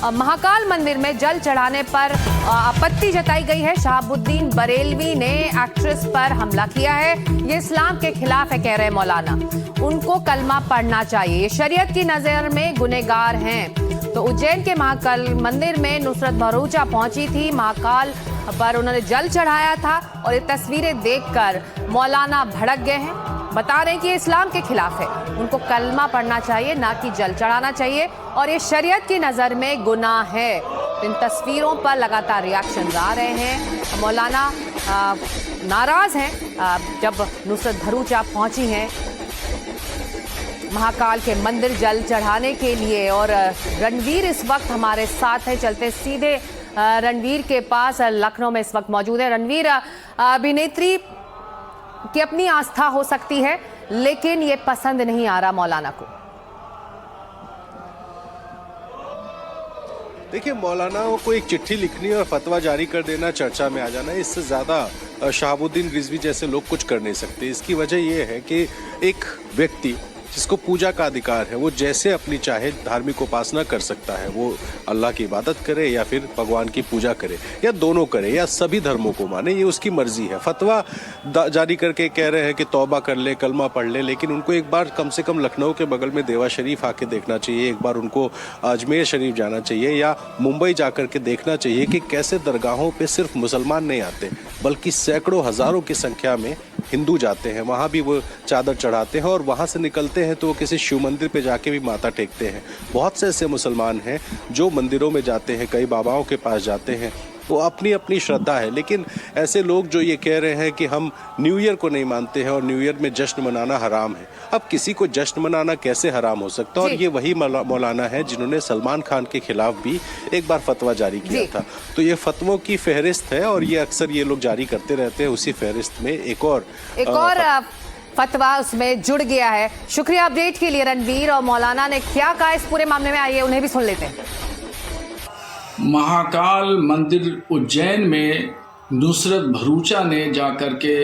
[SPEAKER 1] महाकाल मंदिर में जल चढ़ाने पर आपत्ति जताई गई है। शहाबुद्दीन बरेलवी ने एक्ट्रेस पर हमला किया है। ये इस्लाम के खिलाफ है, कह रहे मौलाना। उनको कलमा पढ़ना चाहिए, ये शरीयत की नजर में गुनहगार हैं। तो उज्जैन के महाकाल मंदिर में नुसरत भरूचा पहुंची थी। महाकाल पर उन्होंने जल चढ़ाया था और ये तस्वीरें देखकर मौलाना भड़क गए हैं। बता रहे हैं कि ये इस्लाम के खिलाफ है, उनको कलमा पढ़ना चाहिए, ना कि जल चढ़ाना चाहिए, और ये शरीयत की नज़र में गुनाह है। तो इन तस्वीरों पर लगातार रिएक्शन आ रहे हैं। मौलाना नाराज़ हैं जब नुसरत भरूचा पहुंची हैं महाकाल के मंदिर जल चढ़ाने के लिए। और रणवीर इस वक्त हमारे साथ है, चलते सीधे रणवीर के पास। लखनऊ में इस वक्त मौजूद है। रणवीर, अभिनेत्री की अपनी आस्था हो सकती है, लेकिन ये पसंद नहीं आ रहा मौलाना को।
[SPEAKER 21] देखिए, मौलाना को एक चिट्ठी लिखनी और फतवा जारी कर देना, चर्चा में आ जाना, इससे ज़्यादा शहाबुद्दीन रिजवी जैसे लोग कुछ कर नहीं सकते। इसकी वजह यह है कि एक व्यक्ति जिसको पूजा का अधिकार है, वो जैसे अपनी चाहे धार्मिक उपासना कर सकता है। वो अल्लाह की इबादत करे या फिर भगवान की पूजा करे, या दोनों करे, या सभी धर्मों को माने, ये उसकी मर्जी है। फतवा जारी करके कह रहे हैं कि तौबा कर ले, कलमा पढ़ ले, लेकिन उनको एक बार कम से कम लखनऊ के बगल में देवा शरीफ आके देखना चाहिए। एक बार उनको अजमेर शरीफ जाना चाहिए या मुंबई जा कर के देखना चाहिए कि कैसे दरगाहों पर सिर्फ मुसलमान नहीं आते, बल्कि सैकड़ों हज़ारों की संख्या में हिंदू जाते हैं। वहाँ भी वो चादर चढ़ाते हैं और वहाँ से निकलते हैं तो वो किसी शिव मंदिर पे जाके भी माथा टेकते हैं। बहुत से ऐसे मुसलमान हैं जो मंदिरों में जाते हैं, कई बाबाओं के पास जाते हैं, वो अपनी अपनी श्रद्धा है। लेकिन ऐसे लोग जो ये कह रहे हैं कि हम न्यू ईयर को नहीं मानते हैं और न्यू ईयर में जश्न मनाना हराम है। अब किसी को जश्न मनाना कैसे हराम हो सकता है? और ये वही मौलाना है जिन्होंने सलमान खान के खिलाफ भी एक बार फतवा जारी किया था। तो ये फतवों की फहरिस्त है और ये अक्सर ये लोग जारी करते रहते हैं। उसी फहरिस्त में एक और
[SPEAKER 1] फतवा उसमें जुड़ गया है। शुक्रिया अपडेट के लिए रणवीर। और मौलाना ने क्या कहा इस पूरे मामले में, आइए उन्हें भी सुन लेते हैं।
[SPEAKER 22] महाकाल मंदिर उज्जैन में नुसरत भरूचा ने जाकर के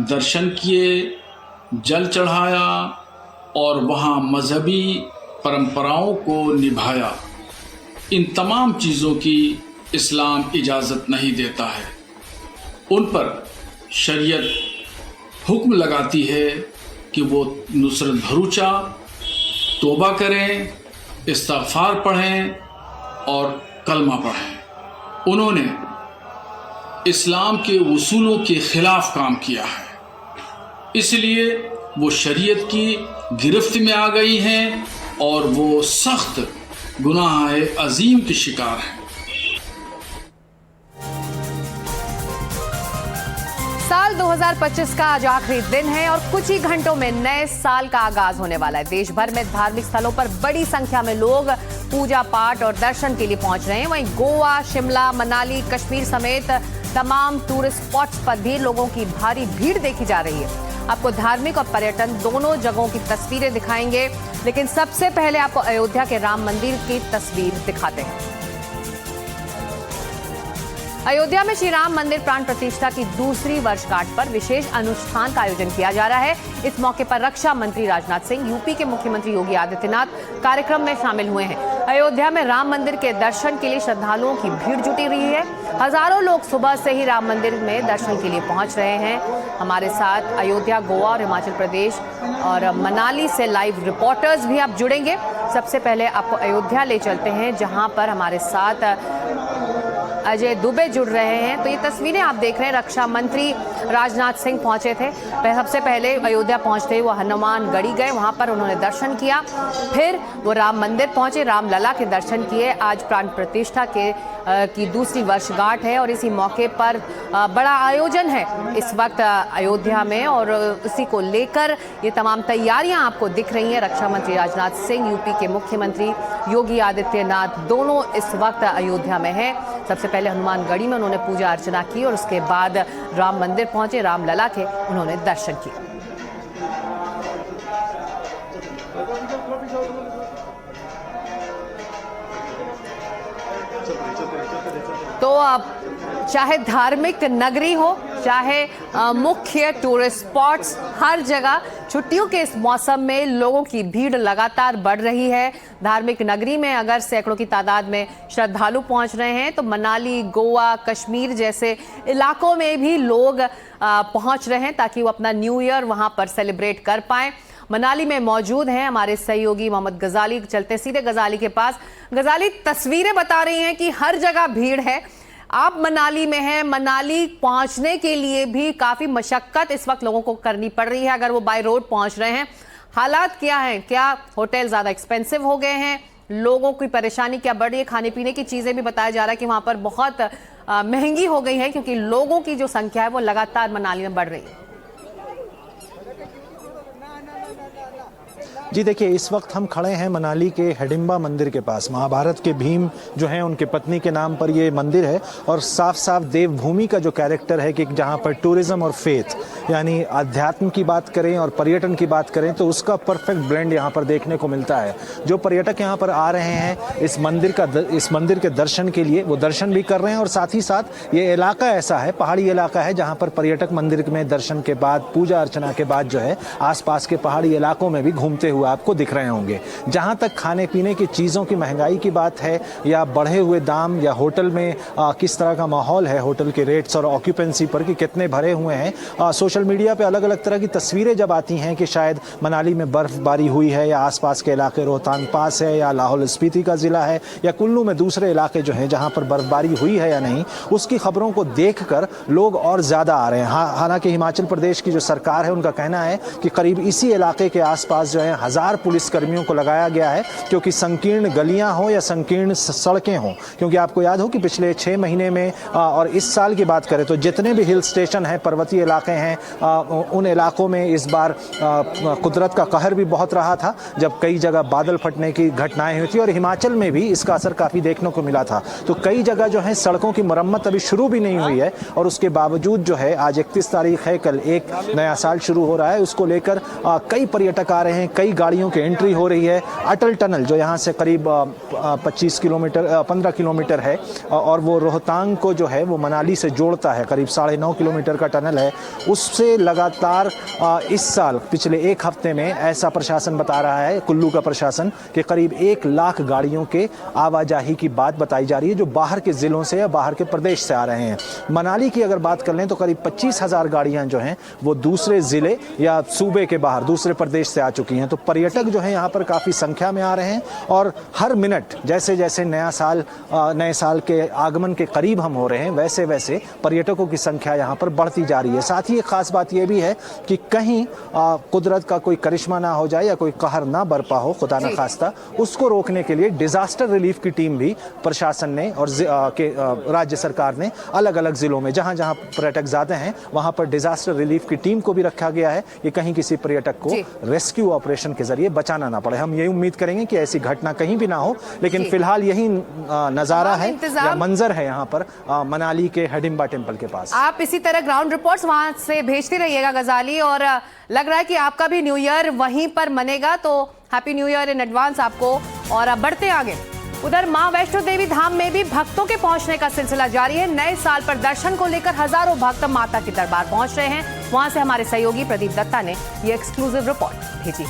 [SPEAKER 22] दर्शन किए, जल चढ़ाया और वहाँ मजहबी परंपराओं को निभाया। इन तमाम चीज़ों की इस्लाम इजाज़त नहीं देता है। उन पर शरीयत हुक्म लगाती है कि वो नुसरत भरूचा तौबा करें, इस्तिग़फ़ार पढ़ें और कलमा पढ़ें। उन्होंने इस्लाम के उसूलों के खिलाफ काम किया है, इसलिए वो शरीयत की गिरफ्त में आ गई हैं और वो सख्त गुनाह अजीम के शिकार हैं।
[SPEAKER 1] साल 2025 का आज आखिरी दिन है और कुछ ही घंटों में नए साल का आगाज होने वाला है। देश भर में धार्मिक स्थलों पर बड़ी संख्या में लोग पूजा पाठ और दर्शन के लिए पहुंच रहे हैं। वहीं गोवा, शिमला, मनाली, कश्मीर समेत तमाम टूरिस्ट स्पॉट्स पर भी लोगों की भारी भीड़ देखी जा रही है। आपको धार्मिक और पर्यटन दोनों जगहों की तस्वीरें दिखाएंगे, लेकिन सबसे पहले आपको अयोध्या के राम मंदिर की तस्वीर दिखाते हैं। अयोध्या में श्री राम मंदिर प्राण प्रतिष्ठा की दूसरी वर्षगांठ पर विशेष अनुष्ठान का आयोजन किया जा रहा है। इस मौके पर रक्षा मंत्री राजनाथ सिंह, यूपी के मुख्यमंत्री योगी आदित्यनाथ कार्यक्रम में शामिल हुए हैं। अयोध्या में राम मंदिर के दर्शन के लिए श्रद्धालुओं की भीड़ जुटी रही है। हजारों लोग सुबह से ही राम मंदिर में दर्शन के लिए पहुंच रहे हैं। हमारे साथ अयोध्या, गोवा और हिमाचल प्रदेश और मनाली से लाइव रिपोर्टर्स भी आप जुड़ेंगे। सबसे पहले आपको अयोध्या ले चलते हैं, जहां पर हमारे साथ अजय दुबे जुड़ रहे हैं। तो ये तस्वीरें आप देख रहे हैं, रक्षा मंत्री राजनाथ सिंह पहुंचे थे। सबसे पहले अयोध्या पहुंचते ही वो हनुमान गढ़ी गए, वहां पर उन्होंने दर्शन किया। फिर वो राम मंदिर पहुंचे, राम लला के दर्शन किए। आज प्राण प्रतिष्ठा के की दूसरी वर्षगांठ है और इसी मौके पर बड़ा आयोजन है इस वक्त अयोध्या में और उसी को लेकर ये तमाम तैयारियां आपको दिख रही हैं। रक्षा मंत्री राजनाथ सिंह, यूपी के मुख्यमंत्री योगी आदित्यनाथ दोनों इस वक्त अयोध्या में हैं। सबसे पहले हनुमानगढ़ी में उन्होंने पूजा अर्चना की और उसके बाद राम मंदिर पहुंचे, रामलला के उन्होंने दर्शन किए। तो अब चाहे धार्मिक नगरी हो, चाहे मुख्य टूरिस्ट स्पॉट्स, हर जगह छुट्टियों के इस मौसम में लोगों की भीड़ लगातार बढ़ रही है। धार्मिक नगरी में अगर सैकड़ों की तादाद में श्रद्धालु पहुंच रहे हैं तो मनाली, गोवा, कश्मीर जैसे इलाकों में भी लोग पहुंच रहे हैं ताकि वो अपना न्यू ईयर वहां पर सेलिब्रेट कर पाएं। मनाली में मौजूद हैं हमारे सहयोगी मोहम्मद गजाली। चलते सीधे गजाली के पास। गजाली, तस्वीरें बता रही हैं कि हर जगह भीड़ है। आप मनाली में हैं, मनाली पहुंचने के लिए भी काफी मशक्कत इस वक्त लोगों को करनी पड़ रही है अगर वो बाय रोड पहुंच रहे हैं। हालात क्या हैं? क्या होटल ज्यादा एक्सपेंसिव हो गए हैं? लोगों की परेशानी क्या बढ़ रही है? खाने पीने की चीजें भी बताया जा रहा है कि वहां पर बहुत महंगी हो गई है क्योंकि लोगों की जो संख्या है वो लगातार मनाली में बढ़ रही है।
[SPEAKER 4] जी देखिए, इस वक्त हम खड़े हैं मनाली के हिडिंबा मंदिर के पास। महाभारत के भीम जो हैं उनके पत्नी के नाम पर ये मंदिर है और साफ साफ देवभूमि का जो कैरेक्टर है कि जहाँ पर टूरिज्म और फेथ यानी अध्यात्म की बात करें और पर्यटन की बात करें तो उसका परफेक्ट ब्लेंड यहाँ पर देखने को मिलता है। जो पर्यटक यहाँ पर आ रहे हैं इस मंदिर के दर्शन के लिए, वो दर्शन भी कर रहे हैं और साथ ही साथ ये इलाका ऐसा है, पहाड़ी इलाका है, जहाँ पर पर्यटक मंदिर में दर्शन के बाद, पूजा अर्चना के बाद जो है आसपास के पहाड़ी इलाकों में भी घूमते हुए आपको दिख रहे होंगे। जहां तक खाने पीने की चीज़ों की महंगाई की बात है या बढ़े हुए दाम या होटल में किस तरह का माहौल है, होटल के रेट्स और ऑक्यूपेंसी पर कि कितने भरे हुए हैं, सोशल मीडिया पे अलग अलग तरह की तस्वीरें जब आती हैं कि शायद मनाली में बर्फबारी हुई है या आसपास के इलाके रोहतांग पास है या लाहौल स्पीति का ज़िला है या कुल्लू में दूसरे इलाके जो हैं जहाँ पर बर्फबारी हुई है या नहीं, उसकी खबरों को देख कर लोग और ज़्यादा आ रहे हैं। हालांकि हिमाचल प्रदेश की जो सरकार है उनका कहना है कि करीब इसी इलाके के आसपास जो है 1000 पुलिस कर्मियों को लगाया गया है क्योंकि संकीर्ण गलियां हो या संकीर्ण सड़कें हों। क्योंकि आपको याद हो कि पिछले 6 महीने में और इस साल की बात करें तो जितने भी हिल स्टेशन हैं, पर्वतीय इलाके हैं, उन इलाकों में इस बार कुदरत का कहर भी बहुत रहा था जब कई जगह बादल फटने की घटनाएं हुई थी और हिमाचल में भी इसका असर काफ़ी देखने को मिला था। तो कई जगह जो है सड़कों की मरम्मत अभी शुरू भी नहीं हुई है और उसके बावजूद जो है आज 31 तारीख है, कल एक नया साल शुरू हो रहा है, उसको लेकर कई पर्यटक आ रहे हैं, कई गाड़ियों की एंट्री हो रही है। अटल टनल जो यहाँ से करीब 15 किलोमीटर है और वो रोहतांग को जो है वो मनाली से जोड़ता है, करीब 9.5 किलोमीटर का टनल है, उससे लगातार इस साल पिछले एक हफ्ते में ऐसा प्रशासन बता रहा है, कुल्लू का प्रशासन, कि करीब 1 लाख गाड़ियों के आवाजाही की बात बताई जा रही है जो बाहर के ज़िलों से या बाहर के प्रदेश से आ रहे हैं। मनाली की अगर बात कर लें तो करीब 25,000 गाड़ियाँ जो हैं वो दूसरे ज़िले या सूबे के बाहर दूसरे प्रदेश से आ चुकी हैं। तो पर्यटक जो है यहाँ पर काफ़ी संख्या में आ रहे हैं और हर मिनट जैसे जैसे नए साल के आगमन के करीब हम हो रहे हैं वैसे वैसे पर्यटकों की संख्या यहाँ पर बढ़ती जा रही है। साथ ही एक खास बात यह भी है कि कहीं कुदरत का कोई करिश्मा ना हो जाए या कोई कहर ना बरपा हो, खुदा न खास्ता, उसको रोकने के लिए डिजास्टर रिलीफ की टीम भी प्रशासन ने और राज्य सरकार ने अलग अलग जिलों में जहां जहां पर्यटक ज्यादा हैं वहां पर डिजास्टर रिलीफ की टीम को भी रखा गया है कि कहीं किसी पर्यटक को रेस्क्यू ऑपरेशन के जरिए बचाना ना पड़े। हम यही उम्मीद करेंगे कि ऐसी घटना कहीं भी ना हो, लेकिन फिलहाल यही नजारा है या मंजर है यहाँ पर मनाली के हिडिंबा टेम्पल के पास।
[SPEAKER 1] आप इसी तरह ग्राउंड रिपोर्ट्स वहां से भेजते रहिएगा गजाली, और लग रहा है कि आपका भी न्यू ईयर वहीं पर मनेगा, तो happy new year in advance आपको। और बढ़ते आगे, उधर मां वैष्णो देवी धाम में भी भक्तों के पहुंचने का सिलसिला जारी है। नए साल पर दर्शन को लेकर हजारों भक्त माता के दरबार पहुंच रहे हैं। वहां से हमारे सहयोगी प्रदीप दत्ता ने ये एक्सक्लूसिव रिपोर्ट भेजी।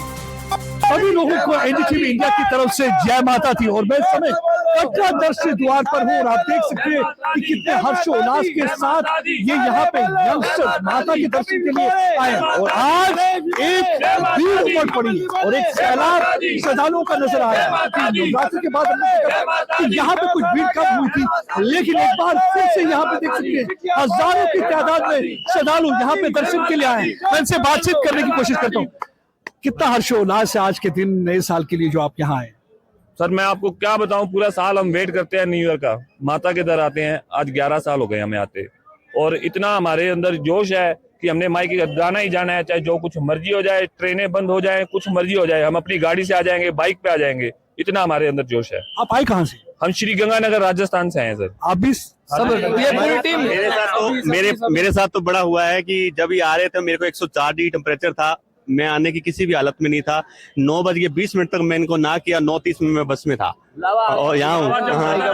[SPEAKER 3] सभी लोगों को एनडीटीवी इंडिया की तरफ से जय माता थी और मैं इस समय कटरा दर्शन द्वार पर हूँ और आप देख सकते हैं कि कितने हर्षोल्लास के साथ ये यहाँ पे यंगस्टर माता के दर्शन के लिए आए और आज एक भीड़ उमड़ पड़ी और एक सैलाब श्रद्धालुओं का नजर आया। नवरात्र के बाद हमने देखा कि यहाँ पे कुछ भीड़ कम हुई थी, लेकिन एक बार फिर से यहाँ पे देख सकते हैं हजारों की तादाद में श्रद्धालु यहाँ पे दर्शन के लिए आए। मैं इनसे बातचीत करने की कोशिश करता हूँ। कितना हर्षोल्लास है आज के दिन, नए साल के लिए जो आप यहाँ आए?
[SPEAKER 5] सर मैं आपको क्या बताऊं, पूरा साल हम वेट करते हैं न्यू ईयर का, माता के दर आते हैं। आज 11 साल हो गए हमें आते, और इतना हमारे अंदर जोश है कि हमने मायके का जाना ही जाना है, चाहे जो कुछ मर्जी हो जाए, ट्रेनें बंद हो जाए, कुछ मर्जी हो जाए, हम अपनी गाड़ी से आ जाएंगे, बाइक पे आ जाएंगे, इतना हमारे अंदर जोश है।
[SPEAKER 3] आप आए कहाँ से?
[SPEAKER 5] हम श्री गंगानगर राजस्थान से हैं सर।
[SPEAKER 3] आप भी सब
[SPEAKER 5] ये पूरी टीम।
[SPEAKER 7] मेरे साथ तो बड़ा हुआ है कि जब ये आ रहे थे मेरे को 104 डिग्री टेम्परेचर था, मैं आने की किसी भी हालत में नहीं था। 9:20 तक मैं इनको ना किया, 9:30 में मैं बस में था और यहाँ हूँ।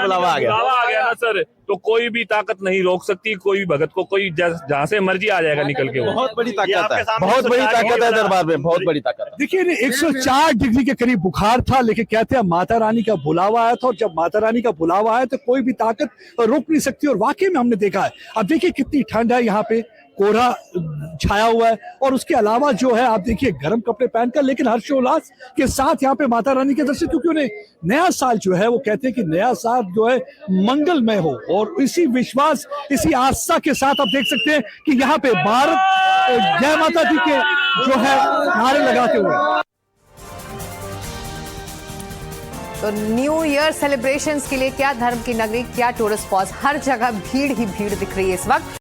[SPEAKER 5] लावा आ गया ना सर, तो कोई भी ताकत नहीं रोक सकती कोई भी भगत को, कोई जहाँ से मर्जी आ जाएगा निकल के।
[SPEAKER 7] बहुत बड़ी ताकत है, बहुत बड़ी ताकत है दरबार में, बहुत बड़ी ताकत है।
[SPEAKER 3] देखिए 104 डिग्री के करीब बुखार था, लेकिन कहते हैं माता रानी का बुलावा आया था, और जब माता रानी का बुलावा आया तो कोई भी ताकत रोक नहीं सकती, और वाकई में हमने देखा है। अब देखिए कितनी ठंड है यहाँ पे, कोहरा छाया हुआ है, और उसके अलावा जो है आप देखिए गर्म कपड़े पहनकर, लेकिन हर्षोल्लास के साथ यहाँ पे माता रानी के दर्शन, क्योंकि उन्हें नया साल जो है वो कहते हैं कि नया साल जो है मंगलमय हो, और इसी विश्वास, इसी आस्था के साथ आप देख सकते हैं कि यहाँ पे भारत जय माता दी के जो है नारे लगाते हुए।
[SPEAKER 1] तो न्यू ईयर सेलिब्रेशंस के लिए क्या धर्म की नगरी, क्या टूरिस्ट स्पॉट्स, हर जगह भीड़ ही भीड़ दिख रही है इस वक्त।